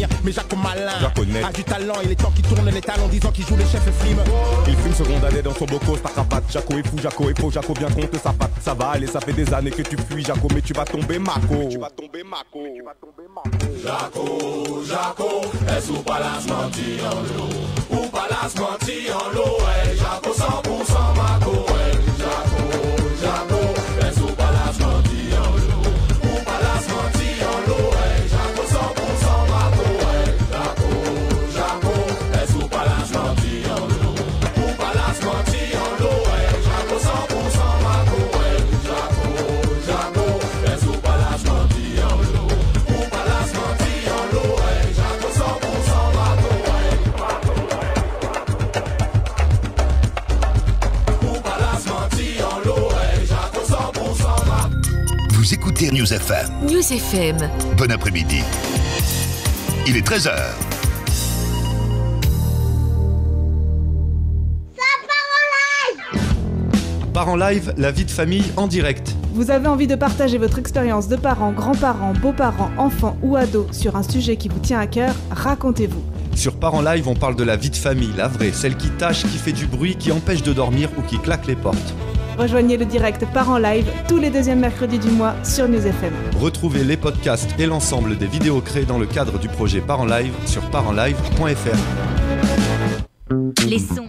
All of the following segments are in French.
devenir, mais Jaco malin. A du talent, il est temps qu'il tourne les talons, disant qu'il joue le chef frime. Il fume ce gondadet dans son boco, sa cravate. Jaco est fou, Jaco est faux, Jaco bien contre sa patte. Ça va aller, ça fait des années que tu fuis, Jaco, mais tu vas tomber Mako. Tu vas tomber Mako. Jaco, Jaco, est-ce ou pas la smanti en l'eau? Ou pas la smanti en l'eau, ouais. Jaco 100% Mako, ouais. Jaco, Jaco, est-ce ou pas la smanti en l'eau? Ou pas la smanti en l'eau, ouais. Jaco 100% Mako, ouais. Jaco, Jaco, est-ce ou pas la smanti en l'eau? Ou pas la smanti en l'eau, ouais. Jaco 100% Mako, ouais. Jaco, Jaco, est-ce ou pas la smanti en l'eau? Ou pas la smanti en l'eau, ouais. Jaco 100% Mako, ouais. Ou pas la smanti en l'eau, ouais. Jaco 100% Mako. Vous écoutez News FM. News FM. Bon après-midi. Il est 13h. Parents Live, la vie de famille en direct. Vous avez envie de partager votre expérience de parents, grands-parents, beaux-parents, enfants ou ados sur un sujet qui vous tient à cœur, racontez-vous. Sur Parents Live, on parle de la vie de famille, la vraie, celle qui tâche, qui fait du bruit, qui empêche de dormir ou qui claque les portes. Rejoignez le direct Parents Live tous les deuxièmes mercredis du mois sur News FM. Retrouvez les podcasts et l'ensemble des vidéos créées dans le cadre du projet Parents Live sur parentslive.fr. Les sons.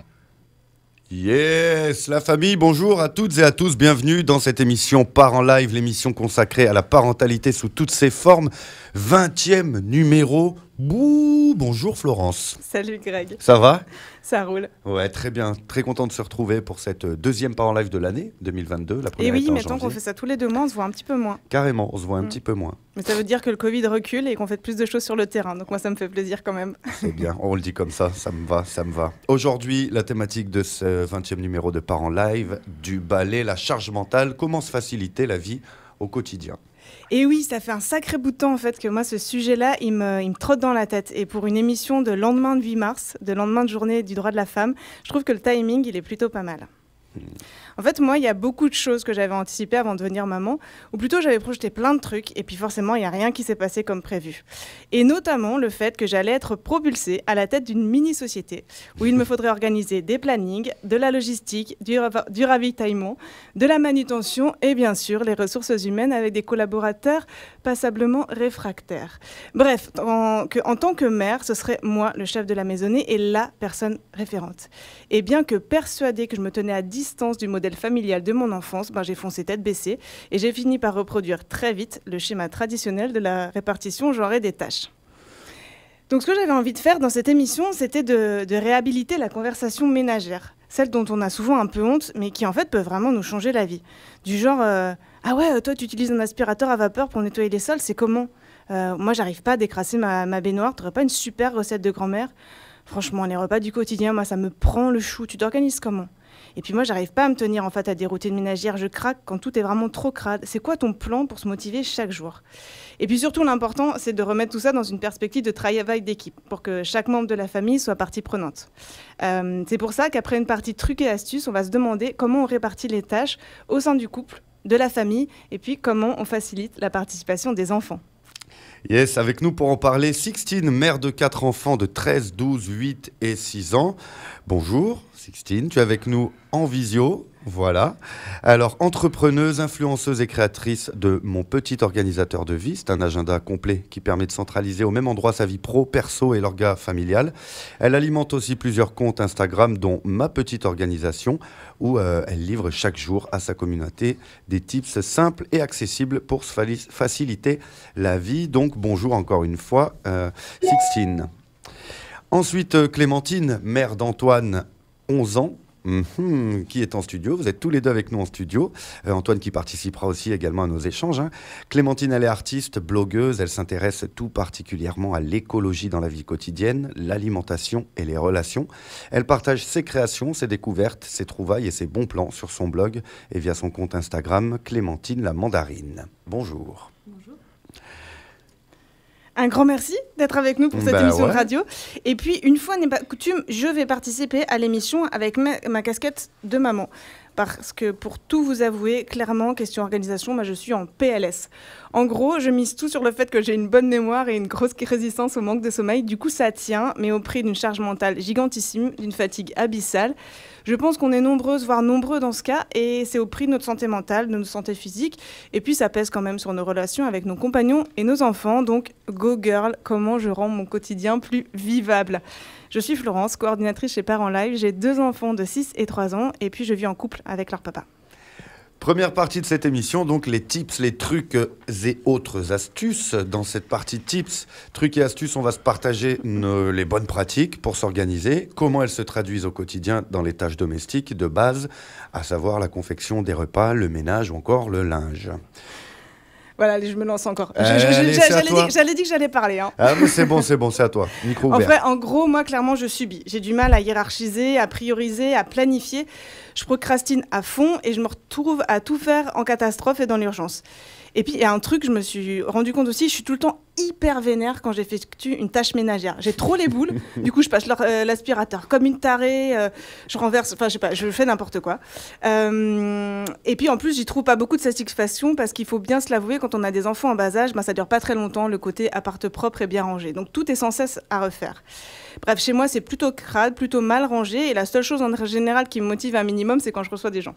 Yes, la famille, bonjour à toutes et à tous, bienvenue dans cette émission Parents Live, l'émission consacrée à la parentalité sous toutes ses formes, 20e numéro. Bouh, bonjour Florence. Salut Greg. Ça va ? Ça roule. Ouais, très bien, très content de se retrouver pour cette deuxième Parents Live de l'année 2022, la première Et oui, était en mettons janvier. qu'on fait ça tous les 2 mois, on se voit un petit peu moins. Carrément, on se voit un petit peu moins. Mais ça veut dire que le Covid recule et qu'on fait plus de choses sur le terrain, donc moi ça me fait plaisir quand même. C'est bien, on le dit comme ça me va, ça me va. Aujourd'hui, la thématique de ce 20e numéro de Parents Live, du balai, la charge mentale, comment se faciliter la vie au quotidien. Et oui, ça fait un sacré bout de temps en fait que moi ce sujet-là, il me trotte dans la tête. Et pour une émission de lendemain de 8 mars, de lendemain de journée du droit de la femme, je trouve que le timing, il est plutôt pas mal. En fait, moi, il y a beaucoup de choses que j'avais anticipées avant de devenir maman, ou plutôt j'avais projeté plein de trucs, et puis forcément, il n'y a rien qui s'est passé comme prévu. Et notamment le fait que j'allais être propulsée à la tête d'une mini-société, où il me faudrait organiser des plannings, de la logistique, du ravitaillement, de la manutention, et bien sûr, les ressources humaines avec des collaborateurs passablement réfractaires. Bref, en tant que mère, ce serait moi, le chef de la maisonnée, et la personne référente. Et bien que persuadée que je me tenais à distance du modèle familial de mon enfance, j'ai foncé tête baissée et j'ai fini par reproduire très vite le schéma traditionnel de la répartition genrée des tâches. Donc ce que j'avais envie de faire dans cette émission, c'était de réhabiliter la conversation ménagère, celle dont on a souvent un peu honte, mais qui en fait peut vraiment nous changer la vie. Du genre, ah ouais, toi tu utilises un aspirateur à vapeur pour nettoyer les sols, c'est comment ? Moi j'arrive pas à décrasser ma baignoire, t'aurais pas une super recette de grand-mère ? Franchement, les repas du quotidien, moi ça me prend le chou, tu t'organises comment ? Et puis moi, j'arrive pas à me tenir en fait à des routines ménagères. Je craque quand tout est vraiment trop crade. C'est quoi ton plan pour se motiver chaque jour ? Et puis surtout, l'important, c'est de remettre tout ça dans une perspective de travail d'équipe pour que chaque membre de la famille soit partie prenante. C'est pour ça qu'après une partie trucs et astuces, on va se demander comment on répartit les tâches au sein du couple, de la famille, et puis comment on facilite la participation des enfants. Yes, avec nous pour en parler, Sixtine, mère de 4 enfants de 13, 12, 8 et 6 ans. Bonjour Sixtine, tu es avec nous en visio, voilà. Alors, entrepreneuse, influenceuse et créatrice de Mon Petit Organisateur de Vie, c'est un agenda complet qui permet de centraliser au même endroit sa vie pro, perso et l'orga familial. Elle alimente aussi plusieurs comptes Instagram, dont Ma Petite Organisation, où elle livre chaque jour à sa communauté des tips simples et accessibles pour se faciliter la vie. Donc, bonjour encore une fois, Sixtine. Ensuite, Clémentine, mère d'Antoine, 11 ans, qui est en studio. Vous êtes tous les deux avec nous en studio. Antoine qui participera aussi également à nos échanges. Clémentine, elle est artiste, blogueuse. Elle s'intéresse tout particulièrement à l'écologie dans la vie quotidienne, l'alimentation et les relations. Elle partage ses créations, ses découvertes, ses trouvailles et ses bons plans sur son blog et via son compte Instagram, Clémentine la Mandarine. Bonjour. Bonjour. Un grand merci d'être avec nous pour cette émission de radio. Et puis, une fois n'est pas coutume, je vais participer à l'émission avec ma casquette de maman. Parce que pour tout vous avouer, clairement, question organisation, moi je suis en PLS. En gros, je mise tout sur le fait que j'ai une bonne mémoire et une grosse résistance au manque de sommeil. Du coup, ça tient, mais au prix d'une charge mentale gigantissime, d'une fatigue abyssale. Je pense qu'on est nombreuses, voire nombreux dans ce cas, et c'est au prix de notre santé mentale, de notre santé physique. Et puis, ça pèse quand même sur nos relations avec nos compagnons et nos enfants. Donc, go girl, comment je rends mon quotidien plus vivable ? Je suis Florence, coordinatrice chez Parents Live. J'ai 2 enfants de 6 et 3 ans, et puis je vis en couple avec leur papa. Première partie de cette émission, donc les tips, les trucs et autres astuces. Dans cette partie tips, trucs et astuces, on va se partager les bonnes pratiques pour s'organiser, comment elles se traduisent au quotidien dans les tâches domestiques de base, à savoir la confection des repas, le ménage ou encore le linge. Voilà, allez, je me lance encore. Allez, J'allais dire que j'allais parler. Hein. Ah, mais c'est bon, c'est à toi. Micro ouvert. En gros, moi, clairement, je subis. J'ai du mal à hiérarchiser, à prioriser, à planifier. Je procrastine à fond et je me retrouve à tout faire en catastrophe et dans l'urgence. Et puis, il y a un truc, je me suis rendu compte aussi, je suis tout le temps hyper vénère quand j'effectue une tâche ménagère. J'ai trop les boules, du coup, je passe l'aspirateur comme une tarée, je renverse, enfin, je sais pas, je fais n'importe quoi. Et puis, en plus, j'y trouve pas beaucoup de satisfaction parce qu'il faut bien se l'avouer, quand on a des enfants en bas âge, ça dure pas très longtemps, le côté appart propre et bien rangé. Donc, tout est sans cesse à refaire. Bref, chez moi, c'est plutôt crade, plutôt mal rangé, et la seule chose en général qui me motive un minimum, c'est quand je reçois des gens.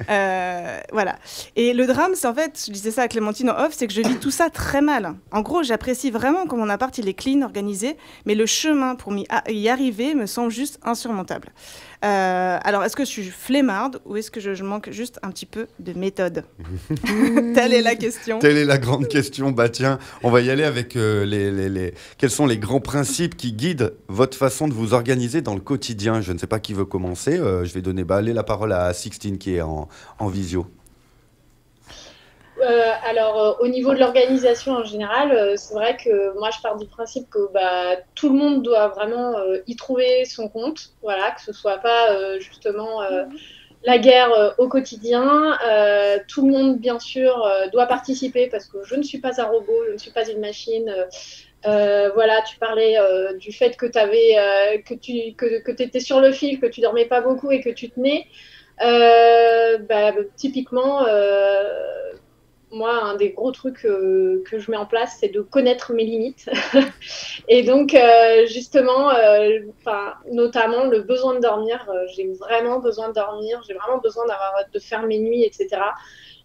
Voilà. Et le drame, c'est en fait, je disais ça à Clémentine en off, c'est que je vis tout ça très mal. En gros, j'apprécie vraiment quand mon appart il est clean, organisé, mais le chemin pour y arriver me semble juste insurmontable. Alors, est-ce que je suis flemmarde ou est-ce que je manque juste un petit peu de méthode? Telle est la question. Telle est la grande question. Bah tiens, on va y aller avec quels sont les grands principes qui guident votre façon de vous organiser dans le quotidien. Je ne sais pas qui veut commencer. Je vais donner la parole à Sixtine qui est en visio. Alors, au niveau de l'organisation en général, c'est vrai que moi, je pars du principe que tout le monde doit vraiment y trouver son compte, voilà, que ce soit pas justement la guerre au quotidien. Tout le monde, bien sûr, doit participer parce que je ne suis pas un robot, je ne suis pas une machine. Voilà, tu parlais du fait que tu étais sur le fil, que tu dormais pas beaucoup et que tu tenais. Typiquement, moi, un des gros trucs que je mets en place, c'est de connaître mes limites. Et donc, justement, notamment le besoin de dormir. J'ai vraiment besoin de dormir. J'ai vraiment besoin de faire mes nuits, etc.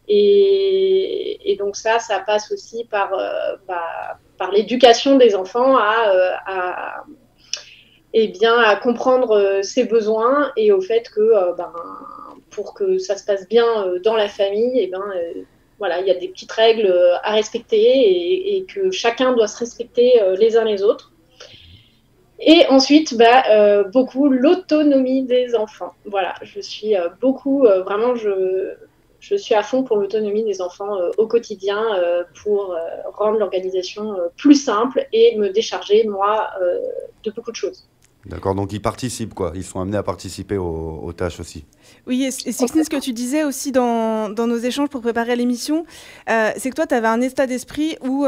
Et donc ça passe aussi par l'éducation des enfants à comprendre ses besoins et au fait que pour que ça se passe bien dans la famille, voilà, il y a des petites règles à respecter et que chacun doit se respecter les uns les autres. Et ensuite, beaucoup l'autonomie des enfants. Voilà, je suis vraiment, je suis à fond pour l'autonomie des enfants au quotidien pour rendre l'organisation plus simple et me décharger, moi, de beaucoup de choses. D'accord, donc ils participent, quoi. Ils sont amenés à participer aux tâches aussi. Oui, et Sixtine, ce que tu disais aussi dans nos échanges pour préparer l'émission, c'est que toi, tu avais un état d'esprit où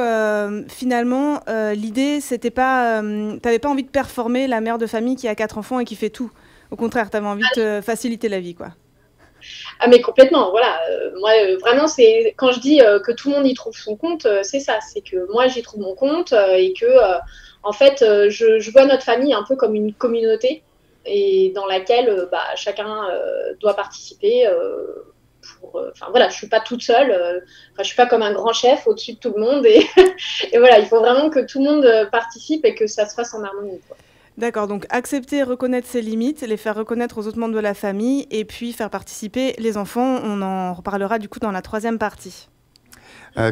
finalement, l'idée, c'était pas... tu n'avais pas envie de performer la mère de famille qui a 4 enfants et qui fait tout. Au contraire, tu avais envie de faciliter la vie, quoi. Ah mais complètement, voilà. Moi, vraiment, c'est quand je dis que tout le monde y trouve son compte, c'est ça. C'est que moi, j'y trouve mon compte et que... en fait, je vois notre famille un peu comme une communauté et dans laquelle chacun doit participer. Voilà, je suis pas toute seule. Je suis pas comme un grand chef au-dessus de tout le monde. Et, et voilà, il faut vraiment que tout le monde participe et que ça se fasse en harmonie, quoi. D'accord, donc accepter, reconnaître ses limites, les faire reconnaître aux autres membres de la famille et puis faire participer les enfants. On en reparlera du coup dans la 3e partie.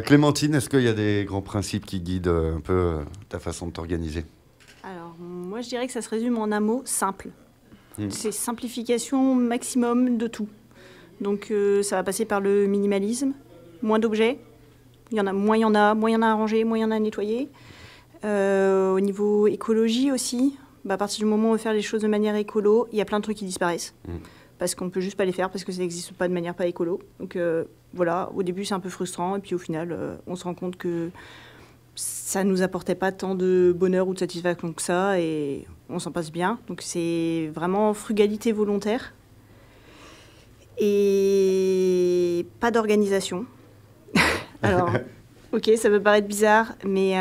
Clémentine, est-ce qu'il y a des grands principes qui guident un peu ta façon de t'organiser? Alors, moi, je dirais que ça se résume en un mot, simple. C'est simplification maximum de tout. Donc, ça va passer par le minimalisme, moins d'objets. Moins il y en a à ranger, moins il y en a à nettoyer. Au niveau écologie aussi, à partir du moment où on veut faire les choses de manière écolo, il y a plein de trucs qui disparaissent. Parce qu'on ne peut juste pas les faire, parce que ça n'existe pas de manière pas écolo. Donc voilà, au début c'est un peu frustrant, et puis au final on se rend compte que ça ne nous apportait pas tant de bonheur ou de satisfaction que ça, et on s'en passe bien. Donc c'est vraiment frugalité volontaire. et pas d'organisation. Alors, ok, ça peut paraître bizarre, mais...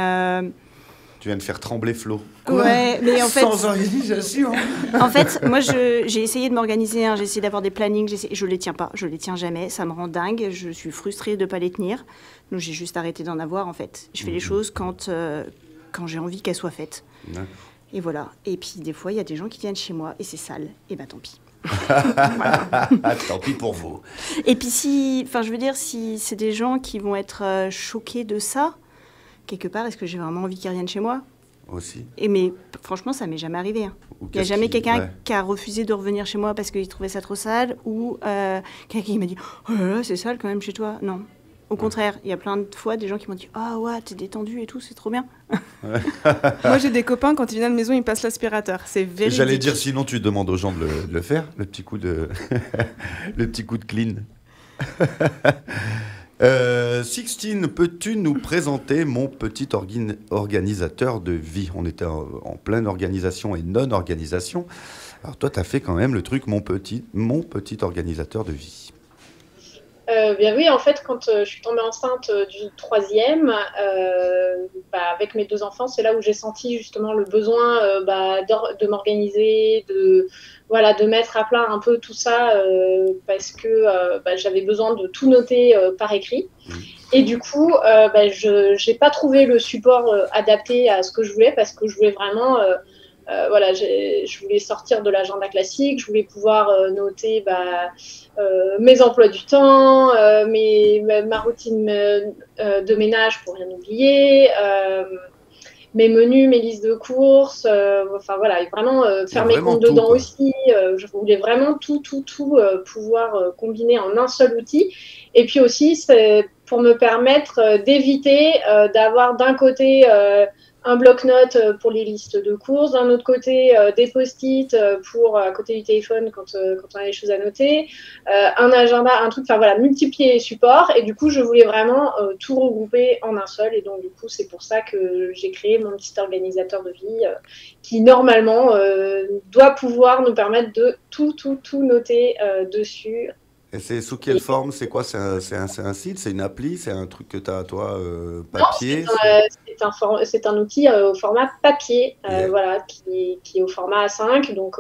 Tu viens de faire trembler Flo. Ouais, mais en fait... Sans organisation. En fait, moi, j'ai essayé de m'organiser, j'ai essayé d'avoir des plannings, je les tiens pas, je les tiens jamais, ça me rend dingue, je suis frustrée de pas les tenir, donc j'ai juste arrêté d'en avoir, en fait. Je fais les choses quand j'ai envie qu'elles soient faites. D'accord. Et voilà. Et puis, des fois, il y a des gens qui viennent chez moi, et c'est sale, et bah tant pis. Voilà. Tant pis pour vous. Et puis, si c'est des gens qui vont être choqués de ça, quelque part, est-ce que j'ai vraiment envie qu'ils reviennent chez moi ? Aussi. Mais franchement, ça m'est jamais arrivé. Il n'y a jamais quelqu'un qui a refusé de revenir chez moi parce qu'il trouvait ça trop sale, ou quelqu'un qui m'a dit « Oh là là, c'est sale quand même chez toi ». Non. Au contraire, il y a plein de fois des gens qui m'ont dit « Ah ouais, t'es détendu et tout, c'est trop bien ». Moi, j'ai des copains, quand ils viennent à la maison, ils passent l'aspirateur. C'est véridique. J'allais dire, sinon tu demandes aux gens de le faire, le petit coup de clean. Sixtine, peux-tu nous présenter mon petit organisateur de vie ? On était en pleine organisation et non-organisation. Alors toi, tu as fait quand même le truc mon petit organisateur de vie. Bien oui, en fait, quand je suis tombée enceinte du 3e, avec mes 2 enfants, c'est là où j'ai senti justement le besoin de m'organiser, de mettre à plat un peu tout ça, parce que j'avais besoin de tout noter par écrit. Et du coup, je n'ai pas trouvé le support adapté à ce que je voulais, parce que je voulais vraiment... je voulais sortir de l'agenda classique, je voulais pouvoir noter mes emplois du temps, ma routine de ménage pour rien oublier, mes menus, mes listes de courses, et vraiment faire mes comptes dedans aussi. Je voulais vraiment tout pouvoir combiner en un seul outil. Et puis aussi, c'est pour me permettre d'éviter d'avoir d'un côté... un bloc-notes pour les listes de courses, d'un autre côté des post-it pour à côté du téléphone quand on a des choses à noter, un agenda, un truc, multiplier les supports. Et du coup, je voulais vraiment tout regrouper en un seul. Et donc, du coup, c'est pour ça que j'ai créé mon petit organisateur de vie qui, normalement, doit pouvoir nous permettre de tout noter dessus. Et c'est sous quelle forme ? C'est quoi ? C'est un site ? C'est une appli ? C'est un truc que tu as, toi, papier ? Non, c'est un outil au format papier, qui est au format A5. Donc,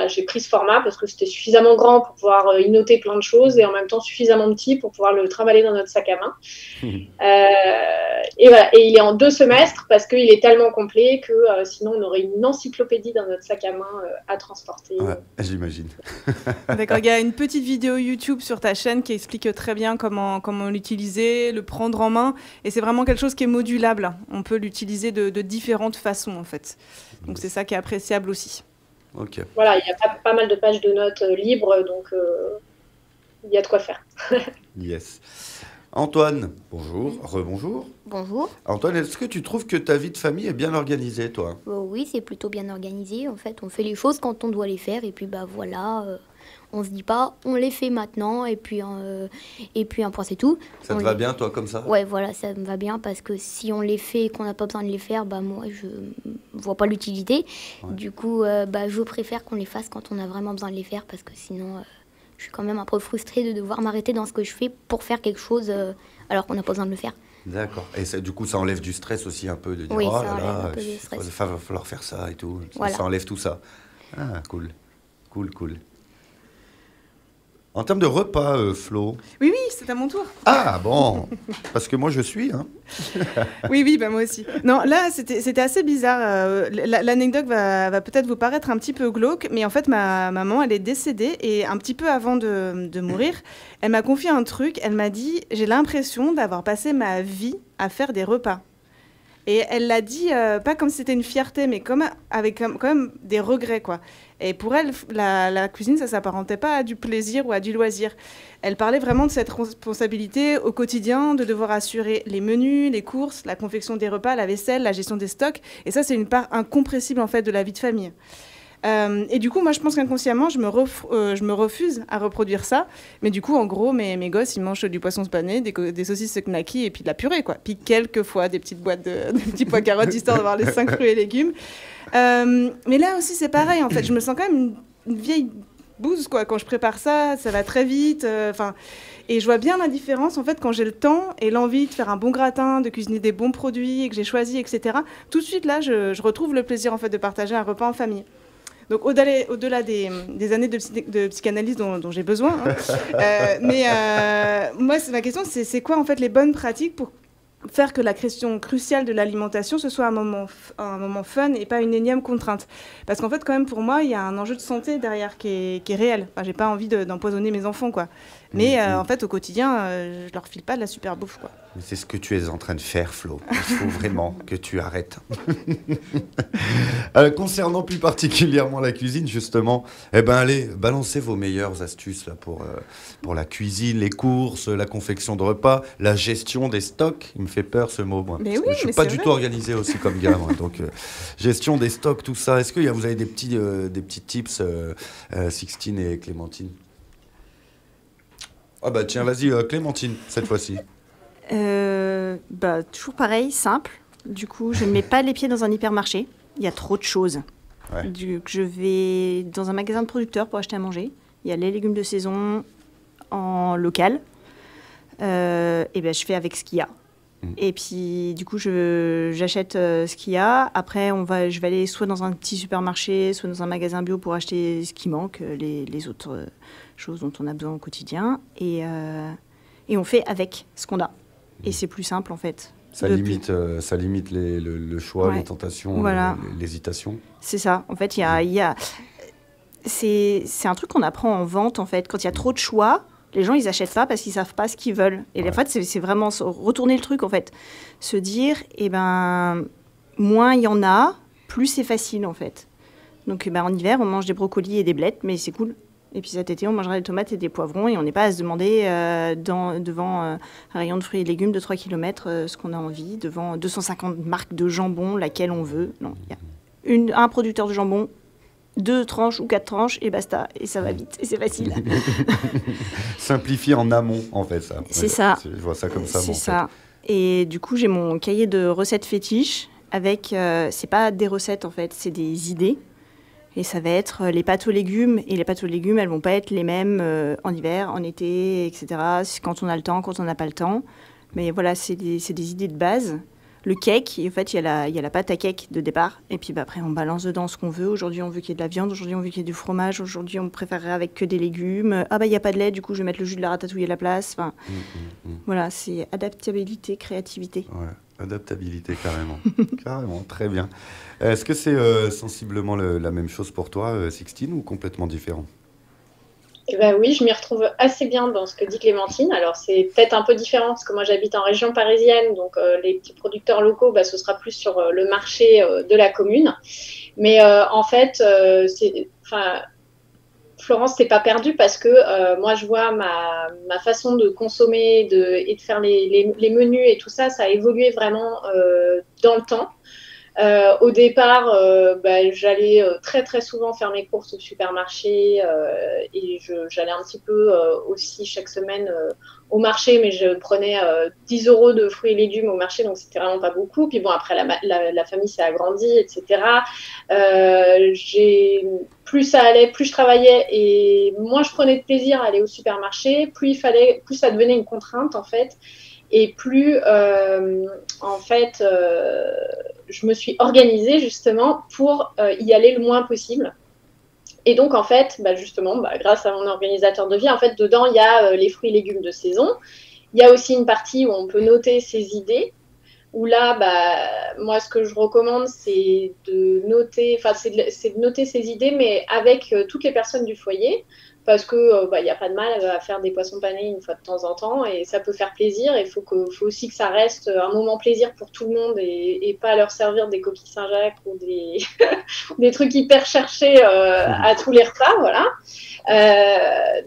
j'ai pris ce format parce que c'était suffisamment grand pour pouvoir y noter plein de choses et en même temps suffisamment petit pour pouvoir le trimballer dans notre sac à main. Et il est en 2 semestres parce qu'il est tellement complet que sinon on aurait une encyclopédie dans notre sac à main à transporter. Ouais, j'imagine. D'accord, il y a une petite vidéo YouTube sur ta chaîne qui explique très bien comment l'utiliser, le prendre en main, et c'est vraiment quelque chose qui est modulable. On peut l'utiliser de différentes façons en fait. Donc c'est ça qui est appréciable aussi. Okay. Voilà, il y a pas mal de pages de notes libres, donc il y a de quoi faire. Yes. Antoine, bonjour, rebonjour. Bonjour. Antoine, est-ce que tu trouves que ta vie de famille est bien organisée, toi ? Oui, c'est plutôt bien organisé. En fait, on fait les choses quand on doit les faire, et puis on se dit pas, on les fait maintenant, et puis un point c'est tout. Ça te va bien, toi, comme ça ? Ouais, voilà, ça me va bien, parce que si on les fait et qu'on n'a pas besoin de les faire, moi, je vois pas l'utilité. Ouais. Du coup, je préfère qu'on les fasse quand on a vraiment besoin de les faire, parce que sinon, je suis quand même un peu frustrée de devoir m'arrêter dans ce que je fais pour faire quelque chose alors qu'on n'a pas besoin de le faire. D'accord. Et du coup, ça enlève du stress aussi un peu, de dire oui, oh ça là enlève là, un peu de stress. Il va falloir faire ça et tout. Voilà. Ça enlève tout ça. Ah, cool. En termes de repas, Flo. Oui, c'est à mon tour. Ah bon, parce que moi je suis. Hein. Oui, moi aussi. Non, là c'était assez bizarre. L'anecdote va peut-être vous paraître un petit peu glauque, mais en fait ma maman elle est décédée et un petit peu avant de mourir, elle m'a confié un truc. Elle m'a dit j'ai l'impression d'avoir passé ma vie à faire des repas. Et elle l'a dit, pas comme si c'était une fierté, mais avec quand même des regrets, quoi. Et pour elle, la cuisine, ça ne s'apparentait pas à du plaisir ou à du loisir. Elle parlait vraiment de cette responsabilité au quotidien, de devoir assurer les menus, les courses, la confection des repas, la vaisselle, la gestion des stocks. Et ça, c'est une part incompressible, en fait, de la vie de famille. Et du coup, moi, je pense qu'inconsciemment, je me refuse à reproduire ça. Mais du coup, en gros, mes gosses, ils mangent du poisson spané, des saucisses knacky et puis de la purée, quoi. Puis quelquefois, des petites boîtes de petits pois carottes, histoire d'avoir les 5 fruits et légumes. Mais là aussi, c'est pareil, en fait. Je me sens quand même une vieille bouse, quoi. Quand je prépare ça, ça va très vite. Et je vois bien la différence, en fait, quand j'ai le temps et l'envie de faire un bon gratin, de cuisiner des bons produits et que j'ai choisi, etc. Tout de suite, là, je retrouve le plaisir, en fait, de partager un repas en famille. Donc, au-delà des années de psychanalyse dont j'ai besoin, moi, ma question, c'est quoi, en fait, les bonnes pratiques pour faire que la question cruciale de l'alimentation, ce soit un moment fun et pas une énième contrainte. Parce qu'en fait, quand même, pour moi, il y a un enjeu de santé derrière qui est réel. Enfin, j'ai pas envie d'empoisonner mes enfants, quoi. Mais en fait, au quotidien, je leur file pas de la super bouffe, quoi. Mais c'est ce que tu es en train de faire, Flo. Il faut vraiment que tu arrêtes. Concernant plus particulièrement la cuisine, justement, allez, balancez vos meilleures astuces là, pour la cuisine, les courses, la confection de repas, la gestion des stocks. Il me fait peur ce mot, moi. Mais oui, je suis pas du tout organisé aussi comme gars, moi. Donc, gestion des stocks, tout ça. Est-ce que vous avez des petits tips, Sixtine et Clémentine? Ah bah tiens, vas-y, Clémentine, cette fois-ci. Toujours pareil, simple. Du coup, je ne mets pas les pieds dans un hypermarché. Il y a trop de choses. Ouais. Je vais dans un magasin de producteurs pour acheter à manger. Il y a les légumes de saison en local. Je fais avec ce qu'il y a. Et puis, du coup, j'achète ce qu'il y a. Après, je vais aller soit dans un petit supermarché, soit dans un magasin bio pour acheter ce qui manque, les autres choses dont on a besoin au quotidien. Et on fait avec ce qu'on a. Et c'est plus simple, en fait. Ça limite le choix, les tentations, voilà. l'hésitation. C'est ça. En fait, c'est un truc qu'on apprend en vente, en fait. Quand il y a trop de choix, les gens, ils n'achètent pas parce qu'ils ne savent pas ce qu'ils veulent. Et en fait, c'est vraiment retourner le truc, en fait. Se dire, moins il y en a, plus c'est facile, en fait. Donc, en hiver, on mange des brocolis et des blettes, mais c'est cool. Et puis cet été, on mangera des tomates et des poivrons et on n'est pas à se demander devant un rayon de fruits et légumes de 3 km ce qu'on a envie, devant 250 marques de jambon, laquelle on veut. Non, il y a un producteur de jambon, 2 tranches ou 4 tranches et basta. Et ça va vite et c'est facile. Simplifier en amont, en fait, ça. C'est ça. Je vois ça comme ça. C'est ça. Et du coup, j'ai mon cahier de recettes fétiches avec, c'est pas des recettes en fait, c'est des idées. Et ça va être les pâtes aux légumes. Et les pâtes aux légumes, elles vont pas être les mêmes en hiver, en été, etc. Quand on a le temps, quand on n'a pas le temps. Mais voilà, c'est des idées de base. Le cake, en fait, il y a la pâte à cake de départ. Et puis après, on balance dedans ce qu'on veut. Aujourd'hui, on veut qu'il y ait de la viande. Aujourd'hui, on veut qu'il y ait du fromage. Aujourd'hui, on préférerait avec que des légumes. Ah il n'y a pas de lait, du coup, je vais mettre le jus de la ratatouille à la place. Enfin, voilà, c'est adaptabilité, créativité. Ouais. Adaptabilité, carrément. Carrément, très bien. Est-ce que c'est sensiblement la même chose pour toi, Sixtine, ou complètement différent? Oui, je m'y retrouve assez bien dans ce que dit Clémentine. Alors, c'est peut-être un peu différent parce que moi, j'habite en région parisienne. Donc, les petits producteurs locaux, ce sera plus sur le marché de la commune. Mais en fait, Florence, t'es pas perdue parce que moi, je vois ma façon de consommer et de faire les menus et tout ça, ça a évolué vraiment dans le temps. Au départ, j'allais très très souvent faire mes courses au supermarché et j'allais un petit peu aussi chaque semaine au marché, mais je prenais 10 € de fruits et légumes au marché, donc c'était vraiment pas beaucoup. Puis bon, après la famille s'est agrandie, etc. Plus ça allait, plus je travaillais et moins je prenais de plaisir à aller au supermarché, plus ça devenait une contrainte en fait. Et plus, je me suis organisée justement pour y aller le moins possible. Et donc, en fait, grâce à mon organisateur de vie, en fait, dedans, il y a les fruits et légumes de saison. Il y a aussi une partie où on peut noter ses idées. Où là, moi, ce que je recommande, c'est de noter ses idées, mais avec toutes les personnes du foyer. Parce que y a pas de mal à faire des poissons panés une fois de temps en temps et ça peut faire plaisir. Il faut aussi que ça reste un moment plaisir pour tout le monde et pas leur servir des coquilles Saint-Jacques ou des trucs hyper cherchés à tous les repas, voilà.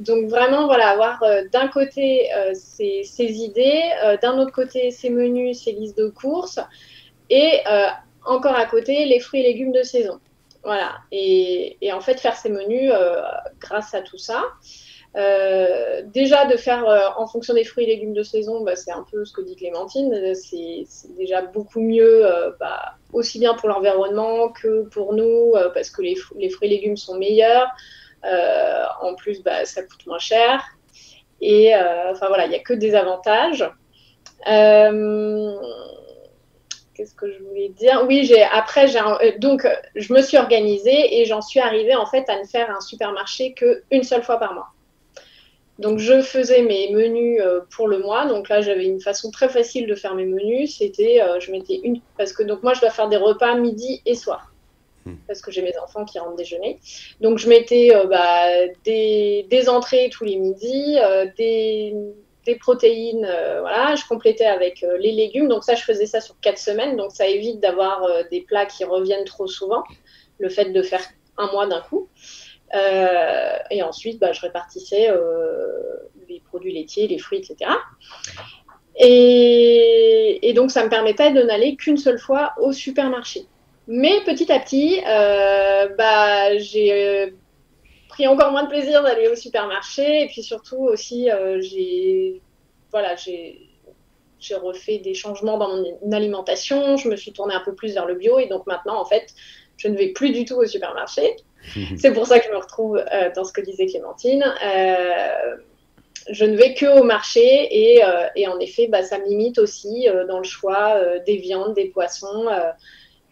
Donc vraiment, voilà, avoir d'un côté ses idées, d'un autre côté ses menus, ses listes de courses et encore à côté les fruits et légumes de saison. Voilà, et en fait faire ces menus grâce à tout ça. Déjà de faire en fonction des fruits et légumes de saison, c'est un peu ce que dit Clémentine, c'est déjà beaucoup mieux, aussi bien pour l'environnement que pour nous, parce que les fruits et légumes sont meilleurs. En plus, ça coûte moins cher. Et enfin voilà, il n'y a que des avantages. Qu'est-ce que je voulais dire? Oui, donc je me suis organisée et j'en suis arrivée en fait à ne faire un supermarché qu'une seule fois par mois. Donc je faisais mes menus pour le mois. Donc là, j'avais une façon très facile de faire mes menus. C'était, je mettais parce que donc moi, je dois faire des repas midi et soir. Parce que j'ai mes enfants qui rentrent déjeuner. Donc, je mettais des entrées tous les midis, des protéines, voilà. Je complétais avec les légumes. Donc, ça, je faisais ça sur 4 semaines. Donc, ça évite d'avoir des plats qui reviennent trop souvent. Le fait de faire un mois d'un coup. Et ensuite, je répartissais les produits laitiers, les fruits, etc. Et donc, ça me permettait de n'aller qu'une seule fois au supermarché. Mais petit à petit, j'ai pris encore moins de plaisir d'aller au supermarché. Et puis surtout aussi, j'ai refait des changements dans mon alimentation. Je me suis tournée un peu plus vers le bio. Et donc maintenant, en fait, je ne vais plus du tout au supermarché. C'est pour ça que je me retrouve dans ce que disait Clémentine. Je ne vais que au marché. Et en effet, ça me limite aussi dans le choix des viandes, des poissons.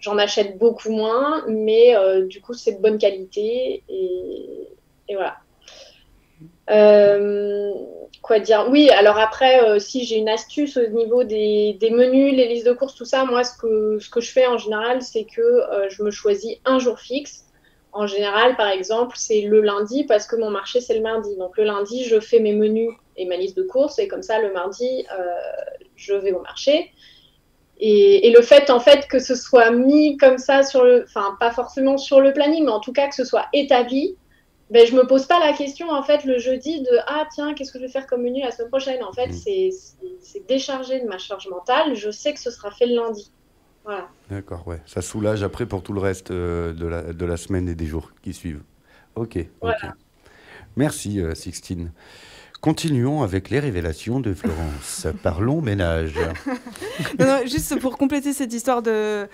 J'en achète beaucoup moins, mais du coup, c'est de bonne qualité. Et voilà. Quoi dire? Oui, alors après, si j'ai une astuce au niveau des menus, les listes de courses, tout ça, moi, ce que je fais en général, c'est que je me choisis un jour fixe. En général, par exemple, c'est le lundi parce que mon marché, c'est le mardi. Donc, le lundi, je fais mes menus et ma liste de courses. Et comme ça, le mardi, je vais au marché. Et le fait, en fait, que ce soit mis comme ça pas forcément sur le planning, mais en tout cas que ce soit établi, je me pose pas la question, en fait, le jeudi de « Ah, tiens, qu'est-ce que je vais faire comme menu la semaine prochaine ?» En fait, c'est déchargé de ma charge mentale. Je sais que ce sera fait le lundi. Voilà. D'accord, ouais. Ça soulage après pour tout le reste de la semaine et des jours qui suivent. Ok. Voilà. Merci, Sixtine. Continuons avec les révélations de Florence. Parlons ménage. Non, juste pour compléter cette histoire de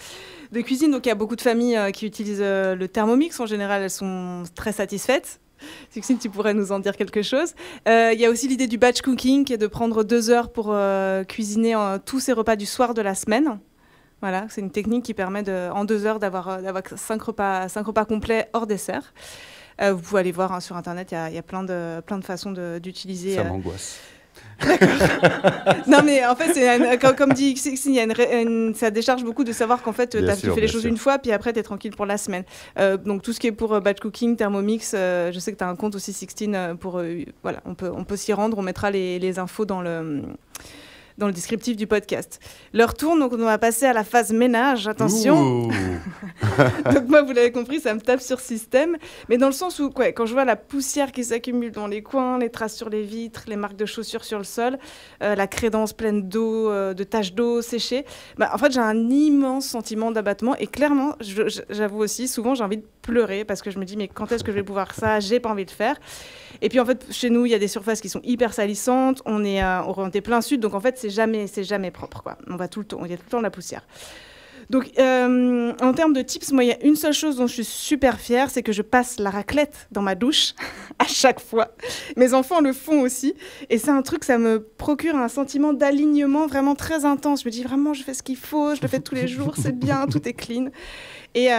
cuisine, donc il y a beaucoup de familles qui utilisent le Thermomix. En général, elles sont très satisfaites. Sixtine, tu pourrais nous en dire quelque chose. Il y a aussi l'idée du batch cooking, qui est de prendre 2 heures pour cuisiner tous ces repas du soir de la semaine. Voilà, c'est une technique qui permet en 2 heures d'avoir 5 repas complets hors dessert. Vous pouvez aller voir sur Internet, il y a plein de façons d'utiliser. Ça m'angoisse. D'accord. Non, mais en fait, comme dit Xixine, ça décharge beaucoup de savoir qu'en fait, tu fais les choses une fois, puis après, tu es tranquille pour la semaine. Donc, tout ce qui est pour batch cooking, Thermomix, je sais que tu as un compte aussi, Sixtine, pour... voilà, on peut s'y rendre, on mettra les infos dans le descriptif du podcast. L'heure tourne, donc on va passer à la phase ménage. Attention. Donc moi, vous l'avez compris, ça me tape sur système. Mais dans le sens où, quand je vois la poussière qui s'accumule dans les coins, les traces sur les vitres, les marques de chaussures sur le sol, la crédence pleine d'eau, de taches d'eau séchées, en fait, j'ai un immense sentiment d'abattement. Et clairement, j'avoue aussi, souvent, j'ai envie de pleurer parce que je me dis, mais quand est-ce que je vais pouvoir ça? J'ai pas envie de faire. Et puis, en fait, chez nous, il y a des surfaces qui sont hyper salissantes. On est orienté plein sud, donc en fait, c'est jamais propre, quoi. Il y a tout le temps de la poussière. Donc, en termes de tips, moi, il y a une seule chose dont je suis super fière, c'est que je passe la raclette dans ma douche à chaque fois. Mes enfants le font aussi. Et c'est un truc, ça me procure un sentiment d'alignement vraiment très intense. Je me dis vraiment, je fais ce qu'il faut, je le fais tous les jours, c'est bien, tout est clean. Et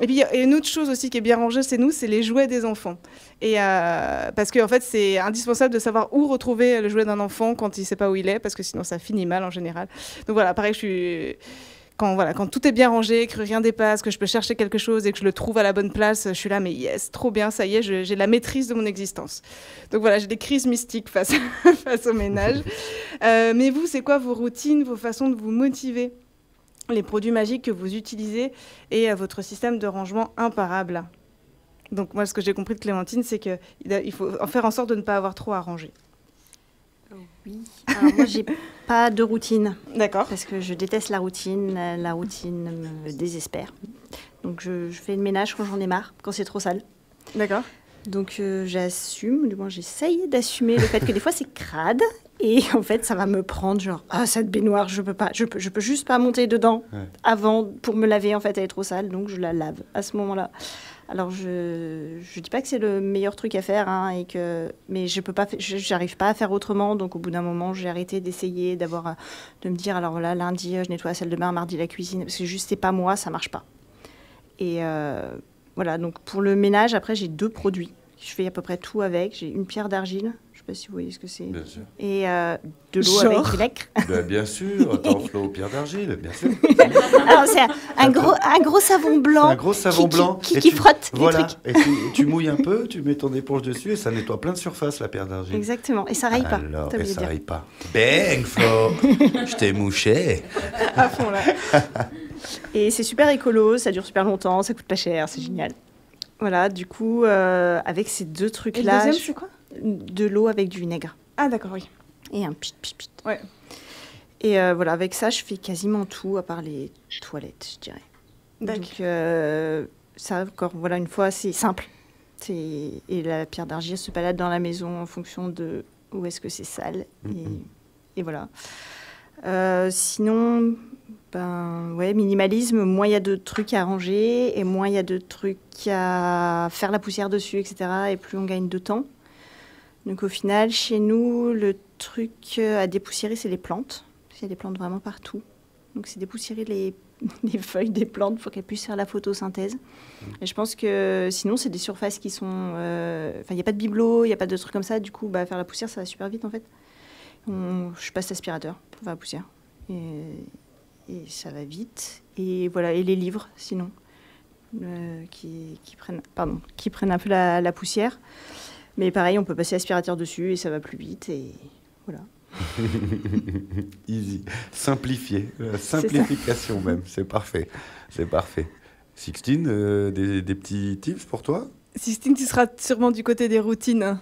puis, il y a une autre chose aussi qui est bien rangée chez nous, c'est les jouets des enfants. Et parce qu'en fait, c'est indispensable de savoir où retrouver le jouet d'un enfant quand il ne sait pas où il est, parce que sinon, ça finit mal en général. Donc voilà, pareil, quand tout est bien rangé, que rien dépasse, que je peux chercher quelque chose et que je le trouve à la bonne place, je suis là, mais yes, trop bien, ça y est, j'ai la maîtrise de mon existence. Donc voilà, j'ai des crises mystiques face au ménage. Mais vous, c'est quoi vos routines, vos façons de vous motiver, les produits magiques que vous utilisez et votre système de rangement imparable? Donc moi, ce que j'ai compris de Clémentine, c'est qu'il faut faire en sorte de ne pas avoir trop à ranger. Oui. Alors moi, j'ai pas de routine. D'accord. Parce que je déteste la routine. La routine me désespère. Donc je fais le ménage quand j'en ai marre, quand c'est trop sale. D'accord. Donc j'assume, du moins j'essaye d'assumer le fait que des fois c'est crade. Et en fait, ça va me prendre genre, cette baignoire, je peux juste pas monter dedans avant pour me laver. En fait, elle est trop sale, donc je la lave à ce moment-là. Alors, je dis pas que c'est le meilleur truc à faire, hein, mais j'arrive pas à faire autrement. Donc, au bout d'un moment, j'ai arrêté d'essayer, de me dire, alors voilà, lundi, je nettoie la salle de bain, mardi, la cuisine, parce que juste, c'est pas moi, ça marche pas. Et voilà, donc pour le ménage, après, j'ai 2 produits. Je fais à peu près tout avec. J'ai une pierre d'argile. Je ne sais pas si vous voyez ce que c'est. Bien sûr. Et de l'eau avec vinaigre. Bien sûr. Attends, Flo, pierre d'argile, bien sûr. Alors, c'est un gros savon blanc. Un gros savon blanc. Qui frotte voilà. les trucs. Et tu mouilles un peu, tu mets ton éponge dessus et ça nettoie plein de surface, la pierre d'argile. Exactement. Et ça raille pas. Alors, et ça raille pas. Bang, Flo. Je t'ai mouché. À fond, là. Et c'est super écolo, ça dure super longtemps, ça coûte pas cher, c'est génial. Voilà, du coup, avec ces 2 trucs-là... Et le deuxième, c'est quoi ? De l'eau avec du vinaigre. Ah, d'accord, oui. Et un pit. Ouais. Et voilà, avec ça, je fais quasiment tout, à part les toilettes, je dirais. D'accord. Donc, ça, encore, voilà, une fois, c'est simple. Et la pierre d'argile se balade dans la maison en fonction de où est-ce que c'est sale. Et voilà. Sinon... minimalisme, moins il y a de trucs à ranger et moins il y a de trucs à faire la poussière dessus, etc. Et plus on gagne de temps. Donc au final, chez nous, le truc à dépoussiérer, c'est les plantes. Il y a des plantes vraiment partout. Donc c'est dépoussiérer les feuilles des plantes pour qu'elles puissent faire la photosynthèse. Et je pense que sinon, c'est des surfaces qui sont... il n'y a pas de bibelot, il n'y a pas de trucs comme ça. Du coup, faire la poussière, ça va super vite en fait. Je passe l'aspirateur pour faire la poussière. Et ça va vite. Et voilà, et les livres, sinon, qui prennent un peu la poussière. Mais pareil, on peut passer l'aspirateur dessus et ça va plus vite. Et voilà. Easy. Simplifié. La simplification même. C'est parfait. Sixtine, des petits tips pour toi ? Sixtine, tu seras sûrement du côté des routines.